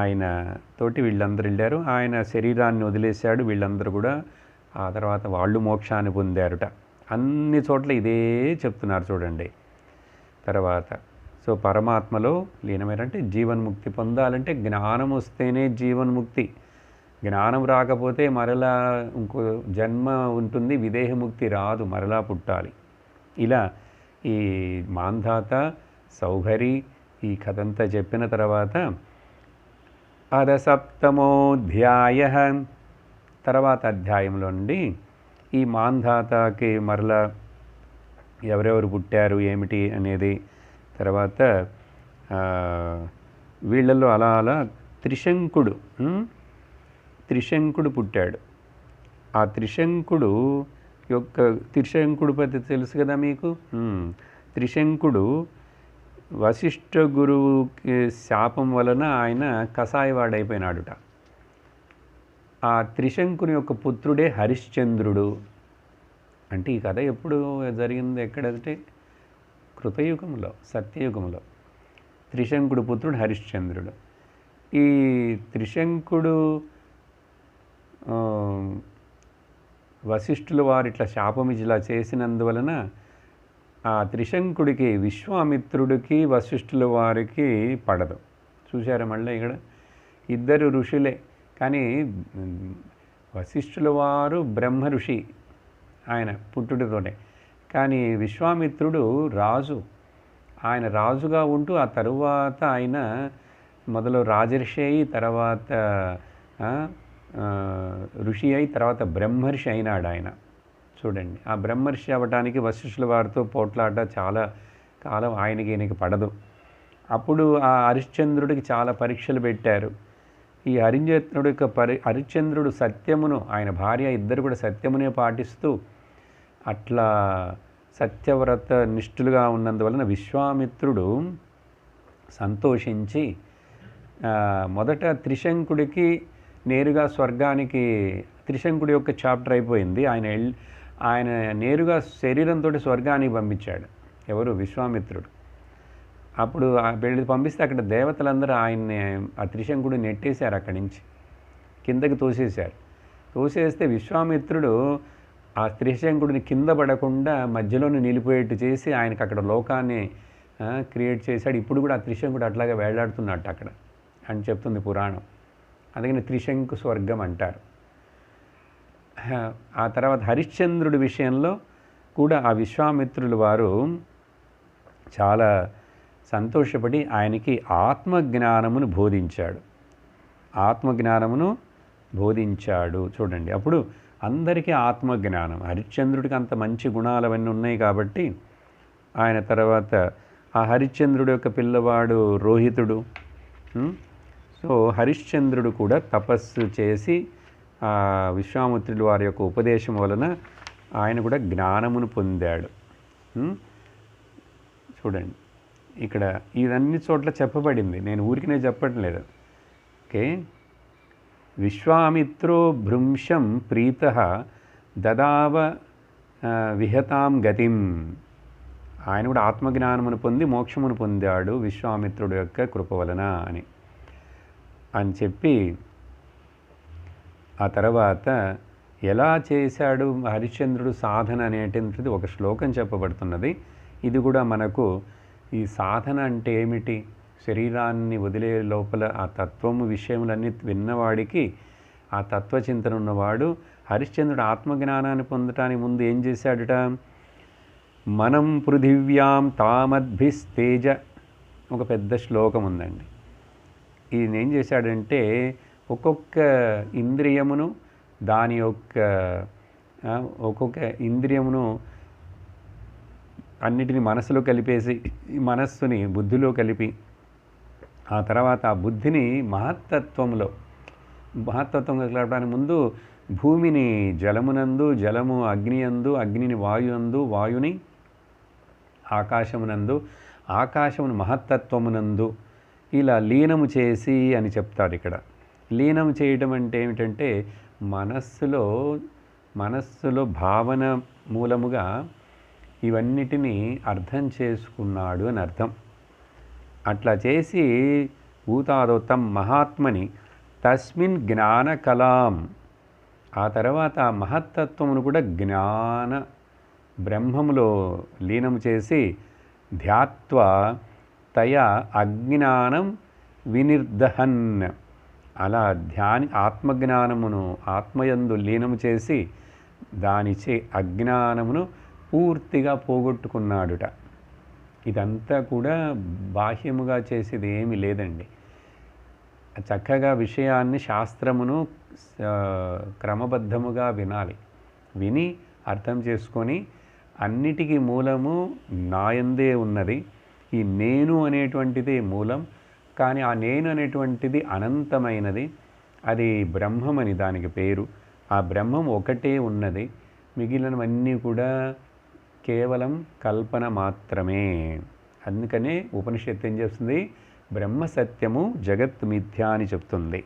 ఆయన తోటి వీళ్ళందరూ వెళ్ళారు. ఆయన శరీరాన్ని వదిలేశాడు. వీళ్ళందరూ కూడా ఆ తర్వాత వాళ్ళు మోక్షాన్ని పొందారుట. అన్ని చోట్ల ఇదే చెప్తున్నారు చూడండి. తర్వాత సో పరమాత్మలో లీనమేరంటే జీవన్ముక్తి పొందాలంటే జ్ఞానం వస్తేనే జీవన్ముక్తి. జ్ఞానం రాకపోతే మరలా ఇంకో జన్మ ఉంటుంది, విదేహముక్తి రాదు, మరలా పుట్టాలి. ఇలా ఈ మాంధాత సౌభరి ఈ కథంతా చెప్పిన తర్వాత అధ సప్తమోధ్యాయ తర్వాత అధ్యాయంలో నుండి ఈ మాంధాతకి మరలా ఎవరెవరు పుట్టారు ఏమిటి అనేది, తర్వాత వీళ్ళల్లో అలా అలా త్రిశంకుడు పుట్టాడు. ఆ త్రిశంకుడు పద్ధతి తెలుసు కదా మీకు. త్రిశంకుడు వశిష్ఠ గురువుకి శాపం వలన ఆయన కసాయివాడైపోయినాడుట. ఆ త్రిశంకుని యొక్క పుత్రుడే హరిశ్చంద్రుడు. అంటే ఈ కథ ఎప్పుడు జరిగింది, ఎక్కడంటే కృతయుగంలో, సత్యయుగంలో. త్రిశంకుడు పుత్రుడు హరిశ్చంద్రుడు. ఈ త్రిశంకుడు వశిష్ఠుల వారు ఇట్లా శాపం ఇలా చేసినందువలన ఆ త్రిశంకుడికి, విశ్వామిత్రుడికి వశిష్ఠుల వారికి పడదు. చూశారా మళ్ళీ ఇక్కడ ఇద్దరు ఋషులే, కానీ వశిష్ఠుల వారు బ్రహ్మ ఋషి ఆయన పుట్టుడితోనే, కానీ విశ్వామిత్రుడు రాజు. ఆయన రాజుగా ఉంటూ ఆ తరువాత ఆయన మొదలు రాజర్షి అయి, తర్వాత ఋషి అయి, తర్వాత బ్రహ్మర్షి అయినాడు ఆయన. చూడండి, ఆ బ్రహ్మర్షి అవ్వటానికి వశిష్ఠుల వారితో పోట్లాట చాలా కాలం ఈయనకి పడదు. అప్పుడు ఆ హరిశ్చంద్రుడికి చాలా పరీక్షలు పెట్టారు. ఈ హరిశ్చంద్రుడు సత్యమును, ఆయన భార్య ఇద్దరు కూడా సత్యమునే పాటిస్తూ అట్లా సత్యవ్రత నిష్ఠులుగా ఉన్నందువలన విశ్వామిత్రుడు సంతోషించి మొదట త్రిశంకుడికి నేరుగా స్వర్గానికి, త్రిశంకుడి యొక్క చాప్టర్ అయిపోయింది, ఆయన నేరుగా శరీరంతో స్వర్గానికి పంపించాడు. ఎవరు? విశ్వామిత్రుడు. అప్పుడు వెళ్ళి పంపిస్తే అక్కడ దేవతలందరూ ఆయన్ని, ఆ త్రిశంకుడు నెట్టేశారు, అక్కడి నుంచి కిందకి తోసేశారు. తోసేస్తే విశ్వామిత్రుడు ఆ త్రిశంకుడిని కింద పడకుండా మధ్యలోనే నిలిపోయేట్టు చేసి ఆయనకు అక్కడ లోకాన్ని క్రియేట్ చేశాడు. ఇప్పుడు కూడా ఆ త్రిశంకుడు అట్లాగే వేలాడుతున్నట్టు అక్కడ అని చెప్తుంది పురాణం. అందుకని త్రిశంకు స్వర్గం అంటారు. ఆ తర్వాత హరిశ్చంద్రుడి విషయంలో కూడా ఆ విశ్వామిత్రుల వారు చాలా సంతోషపడి ఆయనకి ఆత్మజ్ఞానమును బోధించాడు. చూడండి, అప్పుడు అందరికీ ఆత్మజ్ఞానం. హరిశ్చంద్రుడికి అంత మంచి గుణాలు అవన్నీ ఉన్నాయి కాబట్టి ఆయన తర్వాత ఆ హరిశ్చంద్రుడి యొక్క పిల్లవాడు రోహితుడు. సో హరిశ్చంద్రుడు కూడా తపస్సు చేసి ఆ విశ్వామిత్రుడి వారి యొక్క ఉపదేశం వలన ఆయన కూడా జ్ఞానమును పొందాడు. చూడండి, ఇక్కడ ఇదన్ని చోట్ల చెప్పబడింది, నేను ఊరికినే చెప్పట్లేదు. ఓకే, విశ్వామిత్రో భృంశం ప్రీతః దదావ విహతాం గతిం. ఆయన కూడా ఆత్మజ్ఞానమును పొంది మోక్షమును పొందాడు విశ్వామిత్రుడు యొక్క కృప వలన అని చెప్పి, ఆ తర్వాత ఎలా చేశాడు హరిశ్చంద్రుడు సాధన అనేటువంటిది ఒక శ్లోకం చెప్పబడుతున్నది. ఇది కూడా మనకు ఈ సాధన అంటే ఏమిటి, శరీరాన్ని వదిలే లోపల ఆ తత్వము విషయములన్నీ విన్నవాడికి, ఆ తత్వచింతన ఉన్నవాడు హరిశ్చంద్రుడు ఆత్మజ్ఞానాన్ని పొందటానికి ముందు ఏం చేశాడుట, మనం పృథివ్యాం తామద్భిస్తేజ, ఒక పెద్ద శ్లోకం ఉందండి. ఈయన ఏం చేశాడంటే ఒక్కొక్క ఇంద్రియమును, దాని యొక్క ఒక్కొక్క ఇంద్రియమును అన్నిటిని మనసులో కలిపేసి, మనస్సుని బుద్ధిలో కలిపి, ఆ తర్వాత ఆ బుద్ధిని మహత్తత్వంలో కలపడానికి ముందు భూమిని జలమునందు, జలము అగ్నియందు, అగ్నిని వాయునందు, వాయుని ఆకాశమునందు, ఆకాశమును మహత్తత్వమునందు ఇలా లీనము చేసి అని చెప్తాడు. ఇక్కడ లీనం చేయడం అంటే ఏమిటంటే మనస్సులో భావన మూలముగా ఇవన్నిటినీ అర్థం చేసుకున్నాడు అని అర్థం. అట్లా చేసి భూతాదోత్తం మహాత్మని తస్మిన్ జ్ఞాన కలాం, ఆ తర్వాత ఆ మహత్తత్వమును కూడా జ్ఞాన బ్రహ్మములో లీనం చేసి ధ్యాత్వా తయా అజ్ఞానం వినిర్దహన్, అలా ఆత్మజ్ఞానమును ఆత్మయందు లీనము చేసి దానిచే అజ్ఞానమును పూర్తిగా పోగొట్టుకున్నాడుట. ఇదంతా కూడా బాహ్యముగా చేసేది ఏమీ లేదండి. చక్కగా విషయాన్ని శాస్త్రమును క్రమబద్ధముగా వినాలి. విని అర్థం చేసుకొని అన్నిటికీ మూలము నాయందే ఉన్నది, ఈ నేను అనేటువంటిది మూలం, కానీ ఆ నేను అనేటువంటిది అనంతమైనది, అది బ్రహ్మమని దానికి పేరు. ఆ బ్రహ్మం ఒకటే ఉన్నది, మిగిలినవన్నీ కూడా కేవలం కల్పన మాత్రమే. అందుకనే ఉపనిషత్తు ఏం చేస్తుంది, బ్రహ్మ సత్యము జగత్ మిథ్య అని చెప్తుంది.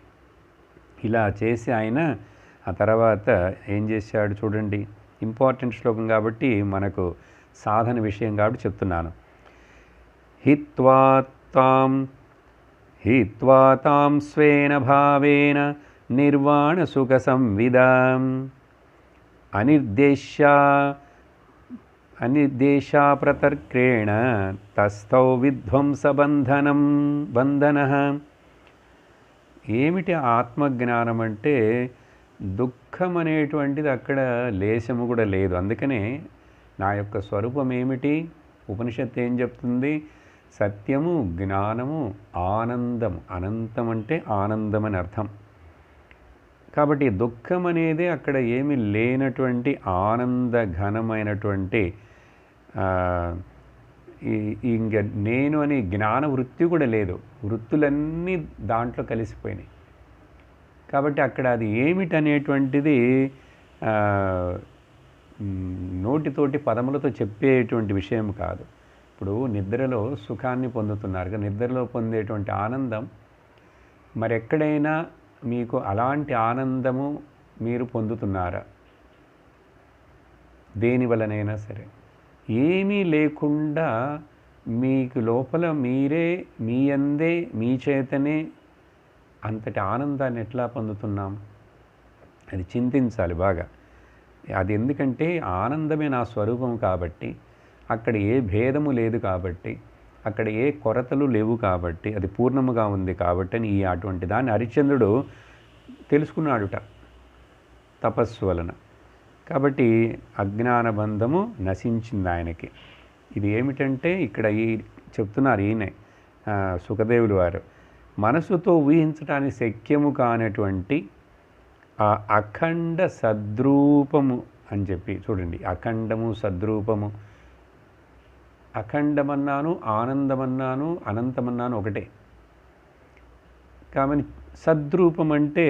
ఇలా చేసి ఆయన ఆ తర్వాత ఏం చేశాడు చూడండి, ఇంపార్టెంట్ శ్లోకం కాబట్టి మనకు సాధన విషయం కాబట్టి చెప్తున్నాను. హిత్వా తాం స్వేన భావేన నిర్వాణ సుఖ సంవిదాం అనిర్దేశా ప్రతర్క్రేణ తస్థౌ బంధనః. ఏమిటి ఆత్మజ్ఞానం అంటే దుఃఖం అనేటువంటిది అక్కడ లేశము కూడా లేదు. అందుకనే నా యొక్క స్వరూపం ఏమిటి, ఉపనిషత్తు ఏం చెప్తుంది, సత్యము, జ్ఞానము, ఆనందం. అనంతం అంటే ఆనందం అని అర్థం. కాబట్టి దుఃఖం అనేది అక్కడ ఏమి లేనటువంటి ఆనంద ఘనమైనటువంటి ఇంక నేను అని జ్ఞాన వృత్తి కూడా లేదు, వృత్తులన్నీ దాంట్లో కలిసిపోయినాయి. కాబట్టి అక్కడ అది ఏమిటనేటువంటిది నోటితోటి పదములతో చెప్పేటువంటి విషయం కాదు. ఇప్పుడు నిద్రలో సుఖాన్ని పొందుతున్నారు కదా, నిద్రలో పొందేటువంటి ఆనందం మరెక్కడైనా మీకు అలాంటి ఆనందము మీరు పొందుతున్నారా? దేని వలనైనా సరే ఏమీ లేకుండా మీకు లోపల మీరే మీ అందే మీ చేతనే అంతటి ఆనందాన్ని ఎట్లా పొందుతున్నాం, అది చింతించాలి బాగా. అది ఎందుకంటే ఆనందమే నా స్వరూపం కాబట్టి, అక్కడ ఏ భేదము లేదు కాబట్టి, అక్కడ ఏ కొరతలు లేవు కాబట్టి, అది పూర్ణముగా ఉంది కాబట్టి అని అటువంటి దాన్ని హరిశ్చంద్రుడు తెలుసుకున్నాడుట తపస్సు వలన. కాబట్టి అజ్ఞాన బంధము నశించింది ఆయనకి. ఇది ఏమిటంటే ఇక్కడ చెప్తున్నారు ఈయన సుఖదేవులు వారు, మనసుతో ఊహించడానికి శక్యము కానటువంటి ఆ అఖండ సద్రూపము అని చెప్పి చూడండి. అఖండము, సద్రూపము, అఖండమన్నాను, ఆనందమన్నాను, అనంతమన్నాను ఒకటే. కాబట్టి సద్రూపం అంటే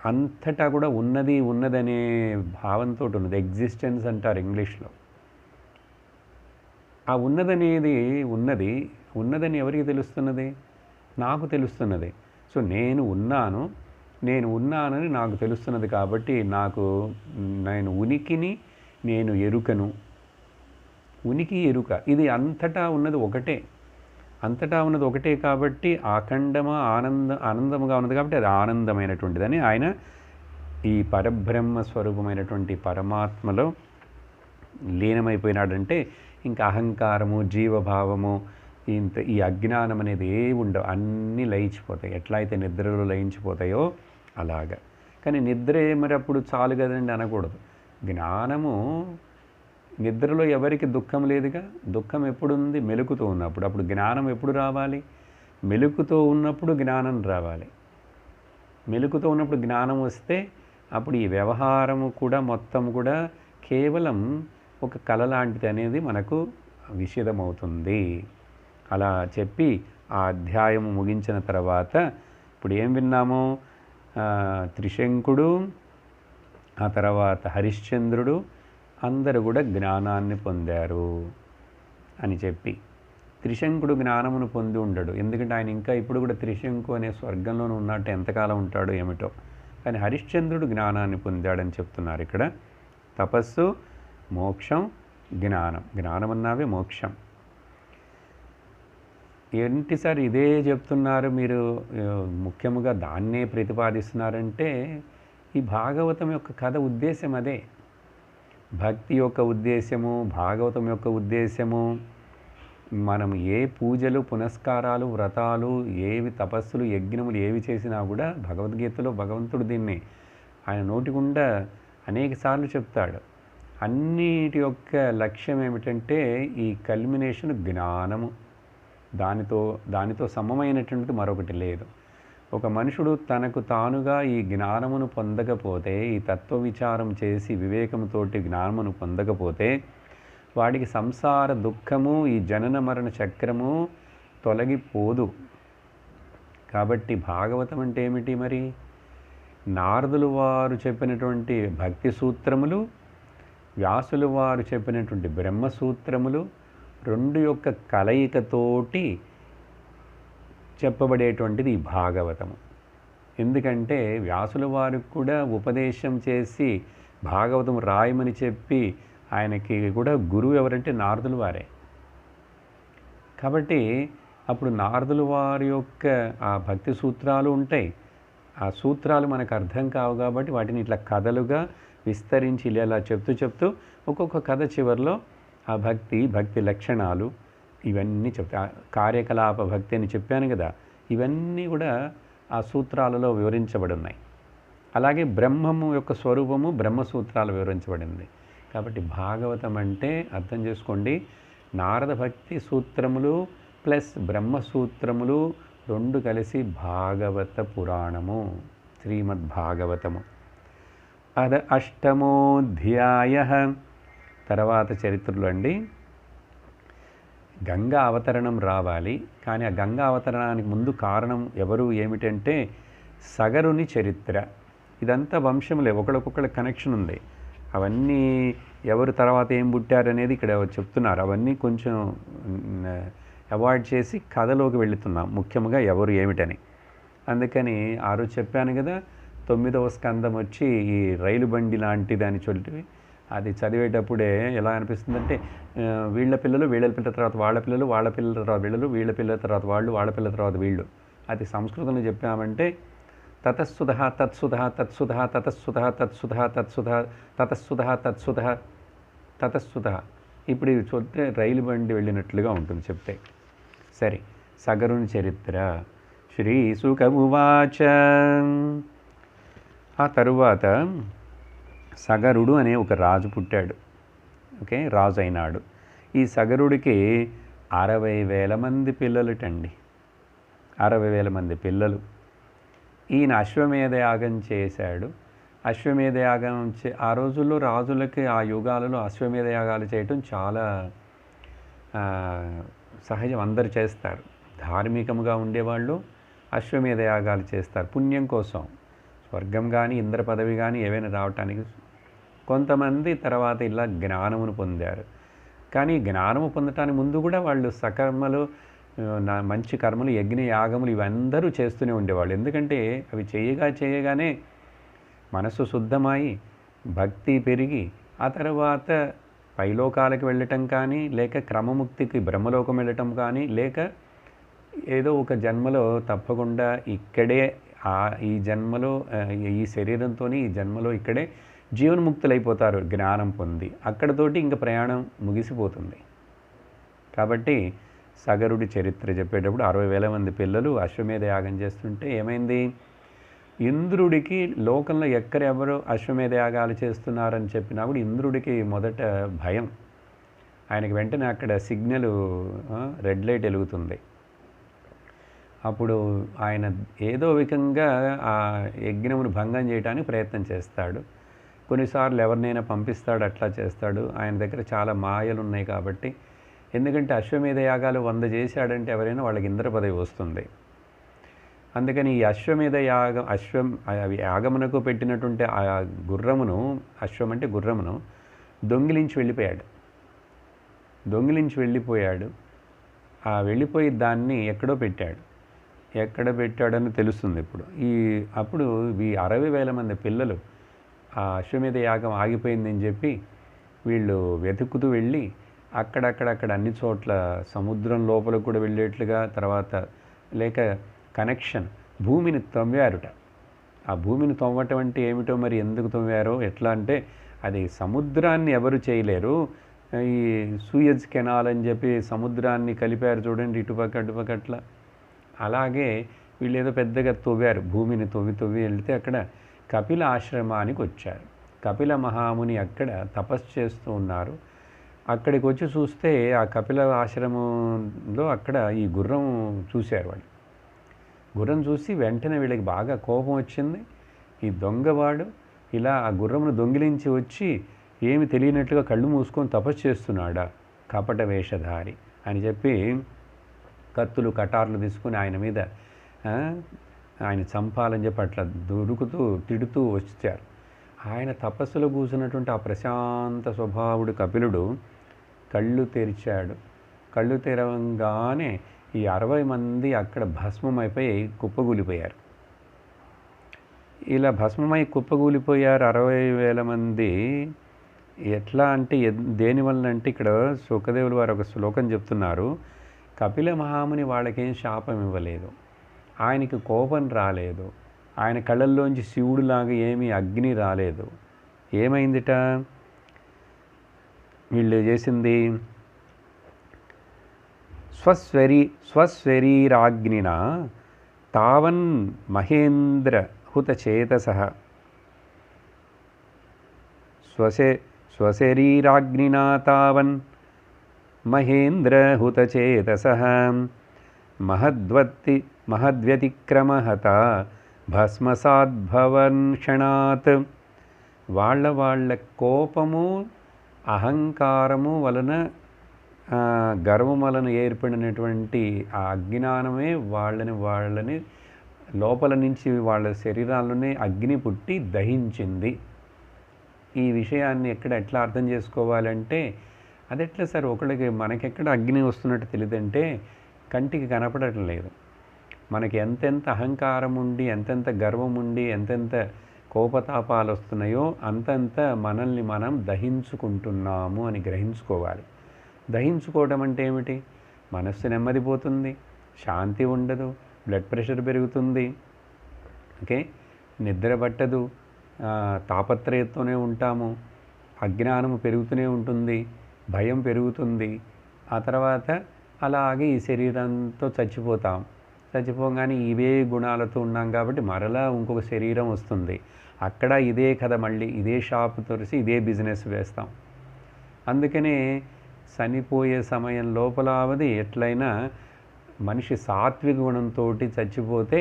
అంతటా కూడా ఉన్నదనే భావంతో ఉన్నది, ఎగ్జిస్టెన్స్ అంటారు ఇంగ్లీష్లో. ఆ ఉన్నదనేది ఉన్నదని ఎవరికి తెలుస్తున్నది, నాకు తెలుస్తున్నది. సో నేను ఉన్నానని నాకు తెలుస్తున్నది కాబట్టి నేను ఉనికిని నేను ఎరుకను. ఉనికి ఎరుక ఇది అంతటా ఉన్నది ఒకటే కాబట్టి ఆనందముగా ఉన్నది కాబట్టి అది ఆనందమైనటువంటిదని ఆయన ఈ పరబ్రహ్మ స్వరూపమైనటువంటి పరమాత్మలో లీనమైపోయినాడంటే ఇంకా అహంకారము, జీవభావము, ఈ అజ్ఞానం అనేది ఉండవు, అన్నీ లయించిపోతాయి. ఎట్లా అయితే నిద్రలో లయించిపోతాయో అలాగా. కానీ నిద్ర మరి అప్పుడు చాలు కదండి అనకూడదు. జ్ఞానము నిద్రలో ఎవరికి దుఃఖం లేదుగా. దుఃఖం ఎప్పుడుంది, మెలుకుతూ ఉన్నప్పుడు. అప్పుడు జ్ఞానం ఎప్పుడు రావాలి, మెలుకుతూ ఉన్నప్పుడు జ్ఞానం రావాలి. మెలుకుతూ ఉన్నప్పుడు జ్ఞానం వస్తే అప్పుడు ఈ వ్యవహారము కూడా మొత్తం కూడా కేవలం ఒక కళ లాంటిది అనేది మనకు విషదమవుతుంది. అలా చెప్పి ఆ అధ్యాయము ముగించిన తర్వాత ఇప్పుడు ఏం విన్నాము, త్రిశంకుడు, ఆ తర్వాత హరిశ్చంద్రుడు అందరూ కూడా జ్ఞానాన్ని పొందారు అని చెప్పి. త్రిశంకుడు జ్ఞానమును పొంది ఉండడు, ఎందుకంటే ఆయన ఇంకా ఇప్పుడు కూడా త్రిశంకు అనే స్వర్గంలోనే ఉన్నట్టు ఎంతకాలం ఉంటాడో ఏమిటో. కానీ హరిశ్చంద్రుడు జ్ఞానాన్ని పొందాడని చెప్తున్నారు ఇక్కడ. తపస్సు, మోక్షం, జ్ఞానం అన్నావే మోక్షం. ఏంటి సార్ ఇదే చెప్తున్నారు మీరు, ముఖ్యముగా దాన్నే ప్రతిపాదిస్తున్నారంటే ఈ భాగవతం యొక్క కథ ఉద్దేశం అదే. భక్తి యొక్క ఉద్దేశము, భాగవతం యొక్క ఉద్దేశము, మనం ఏ పూజలు, పునస్కారాలు, వ్రతాలు, ఏవి తపస్సులు, యజ్ఞములు ఏవి చేసినా కూడా భగవద్గీతలో భగవంతుడు దీన్ని ఆయన నోటి గుండా అనేక సార్లు చెప్తాడు. అన్నిటి యొక్క లక్ష్యం ఏమిటంటే ఈ కల్మినేషన్ జ్ఞానము. దానితో సమమైనటువంటిది మరొకటి లేదు. ఒక మనుషుడు తనకు తానుగా ఈ జ్ఞానమును పొందకపోతే, ఈ తత్వ విచారం చేసి వివేకముతోటి జ్ఞానమును పొందకపోతే, వాడికి సంసార దుఃఖము, ఈ జనన మరణ చక్రము తొలగిపోదు. కాబట్టి భాగవతం అంటే ఏమిటి మరి? నారదులు వారు చెప్పినటువంటి భక్తి సూత్రములు, వ్యాసులు వారు చెప్పినటువంటి బ్రహ్మసూత్రములు రెండు యొక్క కలయికతోటి చెప్పబడేటువంటిది ఈ భాగవతము. ఎందుకంటే వ్యాసుల వారికి కూడా ఉపదేశం చేసి భాగవతం రాయమని చెప్పి ఆయనకి కూడా గురువు ఎవరంటే నారదుల వారే. కాబట్టి అప్పుడు నారదుల వారి యొక్క ఆ భక్తి సూత్రాలు ఉంటాయి. ఆ సూత్రాలు మనకు అర్థం కావు కాబట్టి వాటిని ఇట్లా కథలుగా విస్తరించి ఇలా చెప్తూ ఒక్కొక్క కథ చివరిలో ఆ భక్తి లక్షణాలు ఇవన్నీ చెప్తా. కార్యకలాప భక్తి అని చెప్పాను కదా, ఇవన్నీ కూడా ఆ సూత్రాలలో వివరించబడి ఉన్నాయి. అలాగే బ్రహ్మము యొక్క స్వరూపము బ్రహ్మసూత్రాలు వివరించబడింది. కాబట్టి భాగవతం అంటే అర్థం చేసుకోండి, నారద భక్తి సూత్రములు ప్లస్ బ్రహ్మసూత్రములు రెండు కలిసి భాగవత పురాణము, శ్రీమద్భాగవతము. అష్టమోధ్యాయ. తర్వాత చరిత్రలో అండి గంగా అవతరణం రావాలి. కానీ ఆ గంగా అవతరణానికి ముందు కారణం ఎవరు ఏమిటంటే సగరుని చరిత్ర. ఇదంతా వంశములే, ఒకళ్ళకొకళ్ళ కనెక్షన్ ఉంది. అవన్నీ ఎవరు తర్వాత ఏం పుట్టారనేది ఇక్కడ చెప్తున్నారు. అవన్నీ కొంచెం అవాయిడ్ చేసి కథలోకి వెళుతున్నాం, ముఖ్యంగా ఎవరు ఏమిటని. అందుకని ఆ రోజు చెప్పాను కదా, 9వ స్కందం వచ్చి ఈ రైలు బండి లాంటిది అని చెప్పి అది చదివేటప్పుడే ఎలా అనిపిస్తుందంటే వీళ్ళ పిల్లలు వీళ్ళ పిల్లల తర్వాత వాళ్ళ పిల్లలు, వాళ్ళ పిల్లల తర్వాత వీళ్ళు, వీళ్ళ పిల్లల తర్వాత వాళ్ళు, వాళ్ళ పిల్లల తర్వాత వీళ్ళు. అది సంస్కృతంలో చెప్పామంటే తతస్సుధ తత్సుధ తత్సుధ తతస్సుధ తత్సుధ తత్సుధ తతస్సుధ తత్సుధ తతస్సుధ. ఇప్పుడు ఇది చూస్తే రైలు బండి వెళ్ళినట్లుగా ఉంటుంది చెప్తే. సరే, సగరుని చరిత్ర. శ్రీ శుకమువాచ. ఆ తరువాత సగరుడు అనే ఒక రాజు పుట్టాడు. ఓకే, రాజు అయినాడు. ఈ సగరుడికి 60,000 మంది పిల్లలుటండి. 60,000 మంది పిల్లలు. ఈయన అశ్వమేధ యాగం చేశాడు. అశ్వమేధ యాగం ఆ రోజుల్లో రాజులకి ఆ యుగాలలో అశ్వమేధ యాగాలు చేయటం చాలా సహజం, అందరు చేస్తారు. ధార్మికంగా ఉండేవాళ్ళు అశ్వమేధ యాగాలు చేస్తారు పుణ్యం కోసం, స్వర్గం కానీ ఇంద్ర పదవి కానీ ఏవైనా రావటానికి. కొంతమంది తర్వాత ఇలా జ్ఞానమును పొందారు. కానీ జ్ఞానము పొందటానికి ముందు కూడా వాళ్ళు సకర్మలు, మంచి కర్మలు, యజ్ఞ యాగములు ఇవందరూ చేస్తూనే ఉండేవాళ్ళు. ఎందుకంటే అవి చేయగానే మనసు శుద్ధమై భక్తి పెరిగి ఆ తర్వాత పైలోకాలకు వెళ్ళటం కానీ, లేక క్రమముక్తికి బ్రహ్మలోకం వెళ్ళటం కానీ, లేక ఏదో ఒక జన్మలో తప్పకుండా ఇక్కడే ఈ జన్మలో ఈ శరీరంతో ఈ జన్మలో ఇక్కడే జీవన్ముక్తులైపోతారు జ్ఞానం పొంది. అక్కడతోటి ఇంకా ప్రయాణం ముగిసిపోతుంది. కాబట్టి సగరుడి చరిత్ర చెప్పేటప్పుడు 60,000 మంది పిల్లలు అశ్వమేధ యాగం చేస్తుంటే ఏమైంది, ఇంద్రుడికి లోకంలో ఎక్కడెవరు అశ్వమేధ యాగాలు చేస్తున్నారని చెప్పినా కూడా ఇంద్రుడికి మొదట భయం. ఆయనకి వెంటనే అక్కడ సిగ్నల్ రెడ్ లైట్ వెలుగుతుంది. అప్పుడు ఆయన ఏదో విధంగా ఆ యజ్ఞమును భంగం చేయడానికి ప్రయత్నం చేస్తాడు. కొన్నిసార్లు ఎవరినైనా పంపిస్తాడు, అట్లా చేస్తాడు. ఆయన దగ్గర చాలా మాయలు ఉన్నాయి కాబట్టి. ఎందుకంటే అశ్వమేధ యాగాలు 100 చేశాడంటే ఎవరైనా వాళ్ళకి ఇంద్ర పదవి వస్తుంది. అందుకని ఈ అశ్వమేధ యాగమునకు పెట్టినటువంటి ఆ గుర్రమును, అశ్వం అంటే గుర్రమును దొంగిలించి వెళ్ళిపోయాడు. ఆ వెళ్ళిపోయి దాన్ని ఎక్కడో పెట్టాడు. ఎక్కడ పెట్టాడని తెలుస్తుంది ఇప్పుడు. అప్పుడు ఈ 60,000 మంది పిల్లలు ఆ అశ్వమేధ యాగం ఆగిపోయిందని చెప్పి వీళ్ళు వెతుకుతూ వెళ్ళి అక్కడక్కడ అన్ని చోట్ల సముద్రం లోపలికి కూడా వెళ్ళేట్లుగా, తర్వాత లేక కనెక్షన్ భూమిని తవ్వారుట. ఆ భూమిని తవ్వటం అంటే ఏమిటో మరి, ఎందుకు తవ్వారో ఎట్లా అంటే అది సముద్రాన్ని ఎవరు చేయలేరు. ఈ సూయజ్ కెనాల్ అని చెప్పి సముద్రాన్ని కలిపారు చూడండి, ఇటుపక్క అట్లా. అలాగే వీళ్ళు ఏదో పెద్దగా తవ్వారు, భూమిని తవ్వి వెళ్తే అక్కడ కపిల ఆశ్రమానికి వచ్చారు. కపిల మహాముని అక్కడ తపస్సు చేస్తూ ఉన్నారు. అక్కడికి వచ్చి చూస్తే ఆ కపిల ఆశ్రమంలో అక్కడ ఈ గుర్రం చూశారు వాళ్ళు. గుర్రం చూసి వెంటనే వీళ్ళకి బాగా కోపం వచ్చింది. ఈ దొంగవాడు ఇలా ఆ గుర్రమును దొంగిలించి వచ్చి ఏమి తెలియనట్లుగా కళ్ళు మూసుకొని తపస్సు చేస్తున్నాడా కపట వేషధారి అని చెప్పి కత్తులు కటార్లు తీసుకుని ఆయన మీద ఆయన చంపాలని చెప్పి అట్లా దొరుకుతూ తిడుతూ వచ్చారు. ఆయన తపస్సులో కూర్చున్నటువంటి ఆ ప్రశాంత స్వభావుడు కపిలుడు కళ్ళు తెరిచాడు. కళ్ళు తెరవంగానే ఈ 60 మంది అక్కడ భస్మమైపోయి కుప్పగూలిపోయారు. ఇలా భస్మమై కుప్పగూలిపోయారు 60,000 మంది. ఎట్లా అంటే దేనివల్ల అంటే ఇక్కడ సుఖదేవులు వారు ఒక శ్లోకం చెప్తున్నారు. కపిల మహాముని వాళ్ళకేం శాపం ఇవ్వలేదు, ఆయనకి కోపం రాలేదు, ఆయన కళ్ళల్లోంచి శివుడిలాగా ఏమీ అగ్ని రాలేదు. ఏమైందిట వీళ్ళు చేసింది? స్వశరీరాగ్నినా తావన్ మహేంద్ర హుతచేతసః స్వశరీరాగ్నినా తావన్ మహేంద్ర హుతచేతసః మహద్వ్యతిక్రమహత భస్మసాద్భవన్ క్షణాత్. వాళ్ళ కోపము అహంకారము వలన గర్వం వలన ఏర్పడినటువంటి ఆ అజ్ఞానమే వాళ్ళని లోపల నుంచి వాళ్ళ శరీరాల్లోనే అగ్ని పుట్టి దహించింది. ఈ విషయాన్ని ఎట్లా అర్థం చేసుకోవాలంటే, అది ఎట్లా సార్ ఒకళ్ళకి మనకెక్కడ అగ్ని వస్తున్నట్టు తెలియదంటే కంటికి కనపడటం లేదు. మనకి ఎంతెంత అహంకారం ఉండి, ఎంతెంత గర్వం ఉండి, ఎంతెంత కోపతాపాలు వస్తున్నాయో అంతంత మనల్ని మనం దహించుకుంటున్నాము అని గ్రహించుకోవాలి. దహించుకోవడం అంటే ఏమిటి? మనస్సు నెమ్మదిపోతుంది, శాంతి ఉండదు, బ్లడ్ ప్రెషర్ పెరుగుతుంది, ఓకే, నిద్ర పట్టదు, తాపత్రయంతోనే ఉంటాము, అజ్ఞానము పెరుగుతూనే ఉంటుంది, భయం పెరుగుతుంది. ఆ తర్వాత అలాగే ఈ శరీరంతో చచ్చిపోగానే ఇవే గుణాలతో ఉన్నాం కాబట్టి మరలా ఇంకొక శరీరం వస్తుంది. అక్కడ ఇదే కథ, మళ్ళీ ఇదే షాపు తెరిచి ఇదే బిజినెస్ వేస్తాం. అందుకనే చనిపోయే సమయం లోపల ఎట్లయినా మనిషి సాత్విక గుణంతో చచ్చిపోతే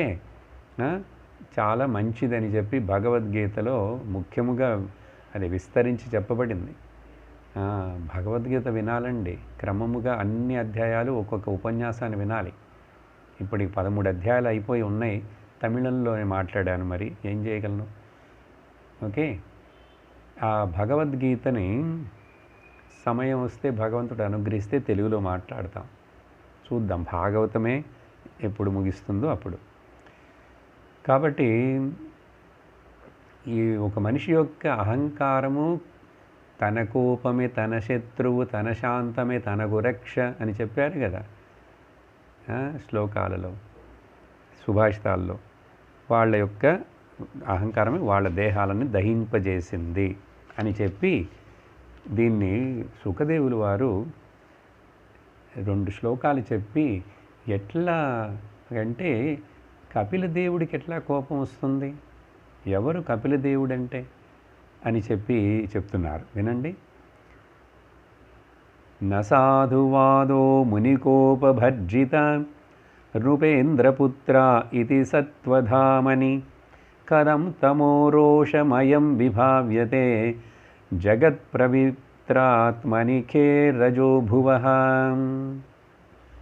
చాలా మంచిదని చెప్పి భగవద్గీతలో ముఖ్యముగా అది విస్తరించి చెప్పబడింది. భగవద్గీత వినాలండి, క్రమముగా అన్ని అధ్యాయాలు ఒక్కొక్క ఉపన్యాసాన్ని వినాలి. ఇప్పుడు 13 అధ్యాయాలు అయిపోయి ఉన్నాయి. తమిళంలోనే మాట్లాడాను, మరి ఏం చేయగలను? ఓకే, ఆ భగవద్గీతని సమయం వస్తే భగవంతుడు అనుగ్రహిస్తే తెలుగులో మాట్లాడతాం. చూద్దాం భాగవతమే ఎప్పుడు ముగిస్తుందో అప్పుడు. కాబట్టి ఈ ఒక మనిషి యొక్క అహంకారము, తన కోపమే తన శత్రువు, తన శాంతమే తనకు రక్ష అని చెప్పారు కదా శ్లోకాలలో, సుభాషితాల్లో. వాళ్ళ యొక్క అహంకారమే వాళ్ళ దేహాలను దహింపజేసింది అని చెప్పి దీన్ని సుఖదేవులు వారు 2 శ్లోకాలు చెప్పి ఎట్లా అంటే కపిలదేవుడికి ఎట్లా కోపం వస్తుంది, ఎవరు కపిలదేవుడంటే అని చెప్పి చెప్తున్నారు. వినండి. నసాధువాదో మునికోపభర్జిత నృపేంద్రపుత్ర ఇది సత్వధామని కదం తమోరోషమయం విభావ్యతే జగత్ప్రవిత్రాత్మని ఖేరజో భువః.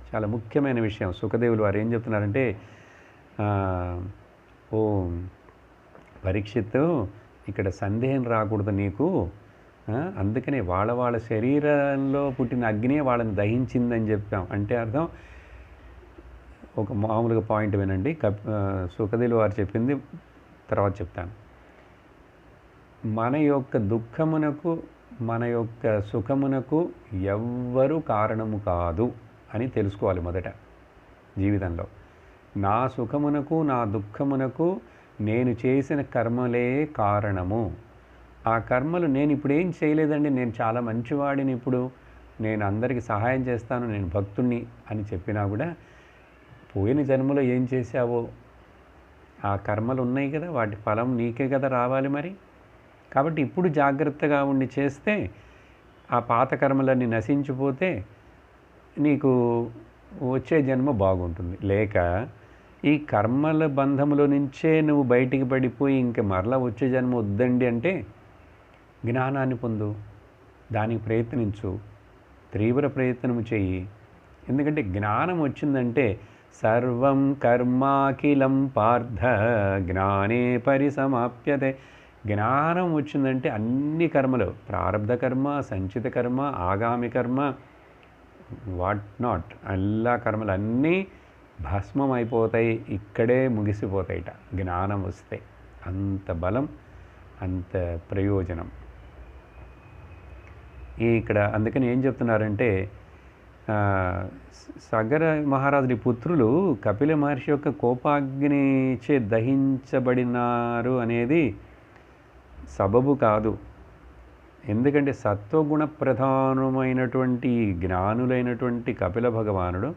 చాలా ముఖ్యమైన విషయం. సుఖదేవులు వారు ఏం చెప్తున్నారంటే, ఓ పరీక్షిత్తు, ఇక్కడ సందేహం రాకూడదు నీకు, అందుకనే వాళ్ళ శరీరంలో పుట్టిన అగ్ని వాళ్ళని దహించిందని చెప్పాం. అంటే అర్థం ఒక మామూలుగా పాయింట్ వినండి. సుఖదేవులు వారు చెప్పింది తర్వాత చెప్తాను. మన యొక్క దుఃఖమునకు మన యొక్క సుఖమునకు ఎవ్వరు కారణము కాదు అని తెలుసుకోవాలి మొదట జీవితంలో. నా సుఖమునకు నా దుఃఖమునకు నేను చేసిన కర్మలే కారణము. ఆ కర్మలు నేను ఇప్పుడు ఏం చేయలేదండి, నేను చాలా మంచివాడిని, ఇప్పుడు నేను అందరికీ సహాయం చేస్తాను, నేను భక్తుణ్ణి అని చెప్పినా కూడా పోయిన జన్మలో ఏం చేశావో ఆ కర్మలు ఉన్నాయి కదా, వాటి ఫలం నీకే కదా రావాలి మరి. కాబట్టి ఇప్పుడు జాగ్రత్తగా ఉండి చేస్తే ఆ పాత కర్మలన్నీ నశించిపోతే నీకు వచ్చే జన్మ బాగుంటుంది. లేక ఈ కర్మల బంధములో నుంచే నువ్వు బయటికి పడిపోయి ఇంక మరలా వచ్చే జన్మ వద్దండి అంటే జ్ఞానాన్ని పొందు, దానికి ప్రయత్నించు, తీవ్ర ప్రయత్నము చెయ్యి. ఎందుకంటే జ్ఞానం వచ్చిందంటే సర్వం కర్మాఖిలం పార్థ జ్ఞానే పరిసమాప్యతే. జ్ఞానం వచ్చిందంటే అన్ని కర్మలు, ప్రారబ్ధ కర్మ, సంచిత కర్మ, ఆగామి కర్మ, వాట్ నాట్, అల్లా కర్మలు అన్నీ భస్మం అయిపోతాయి, ఇక్కడే ముగిసిపోతాయిట జ్ఞానం వస్తే. అంత బలం, అంత ప్రయోజనం. ఇక్కడ అందుకని ఏం చెప్తున్నారంటే సగర మహారాజుడి పుత్రులు కపిల మహర్షి యొక్క కోపాగ్నిచే దహించబడినారు అనేది సబబు కాదు. ఎందుకంటే సత్వగుణ ప్రధానమైనటువంటి జ్ఞానులైనటువంటి కపిల భగవానుడు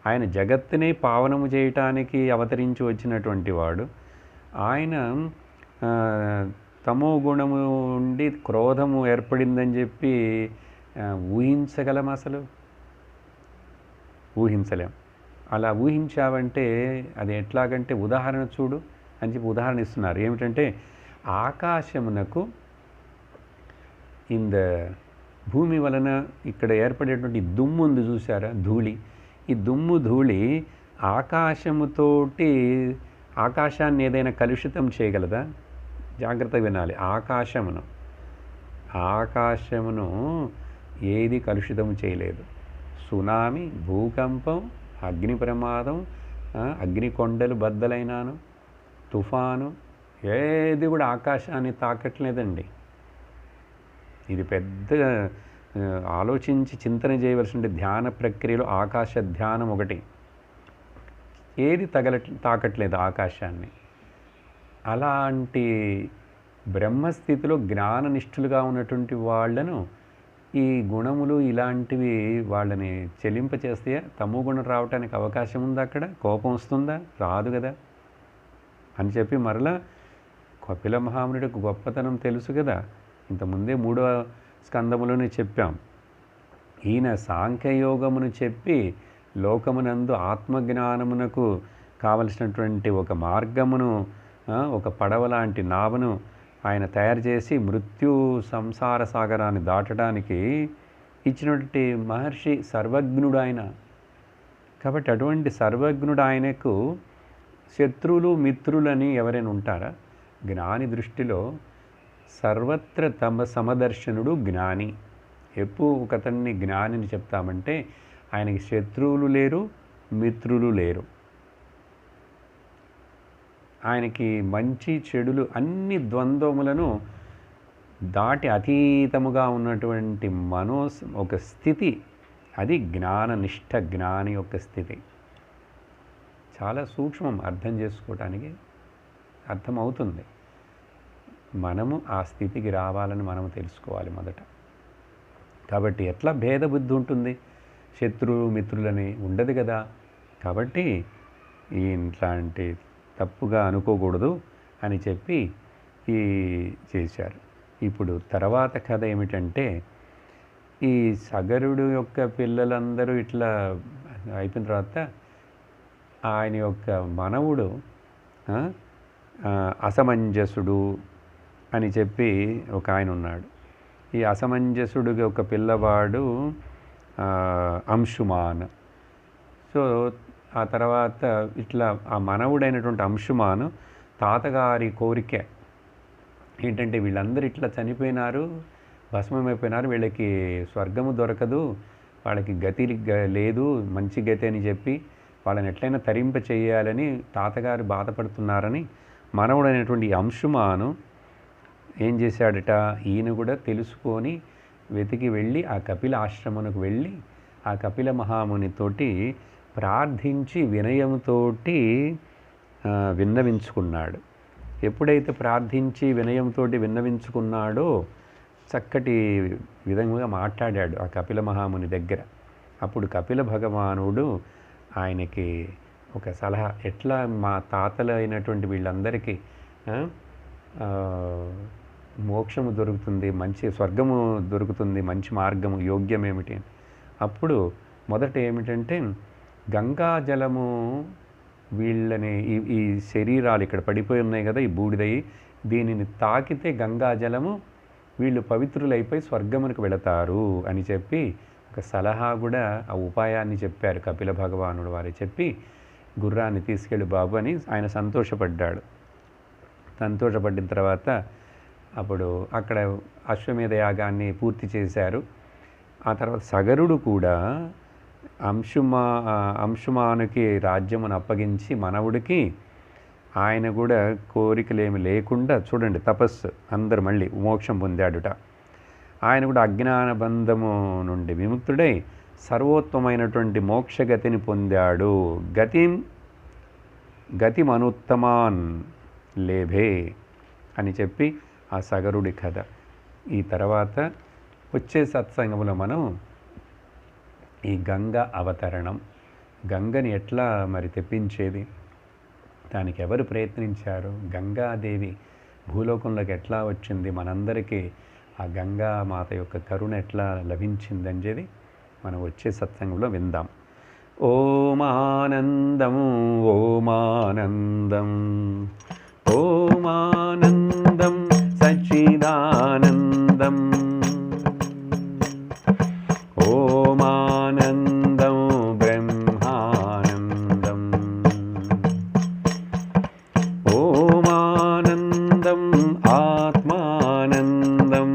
ఆయన జగత్తునే పావనము చేయటానికి అవతరించి వచ్చినటువంటి వాడు. ఆయన తమో గుణము ఉండి క్రోధము ఏర్పడిందని చెప్పి ఊహించగలం? అసలు ఊహించలేం. అలా ఊహించావంటే అది ఎట్లాగంటే ఉదాహరణ చూడు అని చెప్పి ఉదాహరణ ఇస్తున్నారు. ఏమిటంటే ఆకాశమునకు ఇంద భూమి వలన ఇక్కడ ఏర్పడేటువంటి దుమ్ము ఉంది చూసారా, ధూళి. ఈ దుమ్ము ధూళి ఆకాశముతోటి ఆకాశాన్ని ఏదైనా కలుషితం చేయగలదా? జాగ్రత్తగా వినాలి. ఆకాశమును ఏది కలుషితం చేయలేదు. సునామీ, భూకంపం, అగ్ని ప్రమాదం, అగ్నికొండలు బద్దలైనాను, తుఫాను, ఏది కూడా ఆకాశాన్ని తాకట్లేదండి. ఇది పెద్ద ఆలోచించి చింతన చేయవలసిన ధ్యాన ప్రక్రియలో ఆకాశ ధ్యానం ఒకటి. ఏది తాకట్లేదు ఆకాశాన్ని. అలాంటి బ్రహ్మస్థితిలో జ్ఞాననిష్ఠులుగా ఉన్నటువంటి వాళ్ళను ఈ గుణములు ఇలాంటివి వాళ్ళని చెలింపచేస్తే తమో గుణం రావడానికి అవకాశం ఉందా? అక్కడ కోపం వస్తుందా? రాదు కదా అని చెప్పి మరలా కపిల మహామునుడికి గొప్పతనం తెలుసు కదా. ఇంతకుముందే 3వ స్కందములోనే చెప్పాం. ఈయన సాంఖ్యయోగమును చెప్పి లోకమునందు ఆత్మజ్ఞానమునకు కావలసినటువంటి ఒక మార్గమును, ఒక పడవ లాంటి నావను ఆయన తయారు చేసి మృత్యు సంసార సాగరాన్ని దాటడానికి ఇచ్చినటువంటి మహర్షి సర్వజ్ఞుడు ఆయన. కాబట్టి అటువంటి సర్వజ్ఞుడు ఆయనకు శత్రువులు మిత్రులని ఎవరైనా ఉంటారా? జ్ఞాని దృష్టిలో సర్వత్ర తమ సమదర్శనుడు జ్ఞాని. ఎప్పుడు ఒకతన్ని జ్ఞానిని చెప్తామంటే ఆయనకి శత్రువులు లేరు, మిత్రులు లేరు. ఆయనకి మంచి చెడులు అన్ని ద్వంద్వములను దాటి అతీతముగా ఉన్నటువంటి ఒక స్థితి, అది జ్ఞాననిష్ట జ్ఞాని యొక్క స్థితి. చాలా సూక్ష్మం, అర్థం చేసుకోవటానికి అర్థమవుతుంది. మనము ఆ స్థితికి రావాలని మనము తెలుసుకోవాలి మొదట. కాబట్టి ఎట్లా భేదబుద్ధి ఉంటుంది? శత్రువు మిత్రులని ఉండదు కదా. కాబట్టి ఇట్లాంటి తప్పుగా అనుకోకూడదు అని చెప్పి చేశారు. ఇప్పుడు తర్వాత కథ ఏమిటంటే, ఈ సగరుడు యొక్క పిల్లలందరూ ఇట్లా అయిపోయిన తర్వాత ఆయన యొక్క మనవుడు అసమంజసుడు అని చెప్పి ఒక ఆయన ఉన్నాడు. ఈ అసమంజసుడు ఒక పిల్లవాడు అంశుమాన్. సో ఆ తర్వాత ఇట్లా ఆ మనవుడైనటువంటి అంశుమాను తాతగారి కోరిక ఏంటంటే వీళ్ళందరూ ఇట్లా చనిపోయినారు, భస్మమైపోయినారు, వీళ్ళకి స్వర్గము దొరకదు, వాళ్ళకి గతి లేదు, మంచి గతి అని చెప్పి వాళ్ళని ఎట్లయినా తరింప చేయాలని తాతగారు బాధపడుతున్నారని మనవుడైనటువంటి అంశుమాను ఏం చేశాడట, ఈయన కూడా తెలుసుకొని వెతికి వెళ్ళి ఆ కపిల ఆశ్రమమునకు వెళ్ళి ఆ కపిల మహామునితోటి ప్రార్థించి వినయంతోటి విన్నవించుకున్నాడు. ఎప్పుడైతే ప్రార్థించి వినయంతో విన్నవించుకున్నాడో చక్కటి విధంగా మాట్లాడాడు ఆ కపిల మహాముని దగ్గర. అప్పుడు కపిల భగవానుడు ఆయనకి ఒక సలహా, ఎట్లా మా తాతలు అయినటువంటి వీళ్ళందరికీ మోక్షము దొరుకుతుంది, మంచి స్వర్గము దొరుకుతుంది, మంచి మార్గము యోగ్యం ఏమిటి? అప్పుడు మొదట ఏమిటంటే గంగా జలము వీళ్ళని ఈ శరీరాలు ఇక్కడ పడిపోయి ఉన్నాయి కదా, ఈ బూడిదయి, దీనిని తాకితే గంగాజలము వీళ్ళు పవిత్రులైపోయి స్వర్గమునికి వెళతారు అని చెప్పి ఒక సలహా కూడా, ఆ ఉపాయాన్ని చెప్పారు కపిల భగవానుడు వారు. చెప్పి గుర్రాన్ని తీసుకెళ్ళి బాబు అని ఆయన సంతోషపడ్డాడు. సంతోషపడిన తర్వాత అప్పుడు అక్కడ అశ్వమేధ యాగాన్ని పూర్తి చేశారు. ఆ తర్వాత సగరుడు కూడా అంశుమానుకి రాజ్యమును అప్పగించి మనవుడికి, ఆయన కూడా కోరికలేమి లేకుండా, చూడండి తపస్సు, అందరు మళ్ళీ మోక్షం పొందాడుట. ఆయన కూడా అజ్ఞాన బంధము నుండి విముక్తుడై సర్వోత్తమైనటువంటి మోక్షగతిని పొందాడు. గతిమనుత్తమాన్ లేభే అని చెప్పి ఆ సగరుడి కథ. ఈ తర్వాత వచ్చే సత్సంగంలో మనం ఈ గంగ అవతరణం, గంగని ఎట్లా మరి తెప్పించేది, దానికి ఎవరు ప్రయత్నించారు, గంగాదేవి భూలోకంలోకి ఎట్లా వచ్చింది, మనందరికీ ఆ గంగామాత యొక్క కరుణ ఎట్లా లభించిందనేది మనం వచ్చే సత్సంగంలో విందాం. ఓమానందం ఓమానందం ఓమానందం సచ్చిదానందం ఓమానందం బ్రహ్మానందం ఓమానందం ఆత్మానందం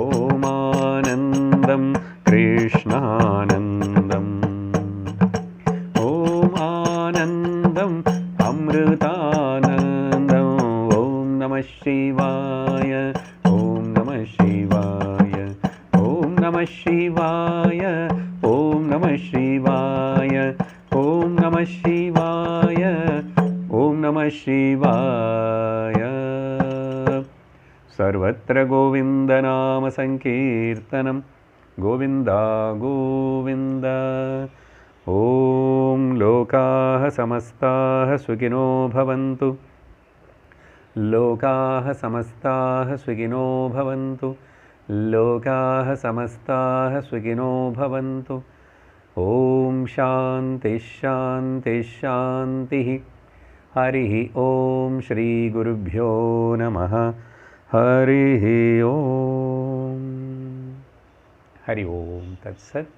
ఓమానందం కృష్ణానందం ఓమానందం అమృతానందం. ఓం నమః శివాయ ఓం నమః శివాయ ఓం నమః శివాయ ఓం నమః శివాయ ఓం నమః శివాయ ఓం నమః శివాయ. సర్వత్ర గోవిందనామ సంకీర్తనం, గోవింద గోవింద. ఓం లోకాః సమస్తాః సుఖినో భవంతు, లోకాః సమస్తాః సుఖినో భవంతు, లోకాః సమస్తాః సుఖినో భవంతు. ఓం శాంతి శాంతి శాంతి. హరి ఓం శ్రీ గురుభ్యో నమః. హరి ఓం. హరి ఓం తత్సత్.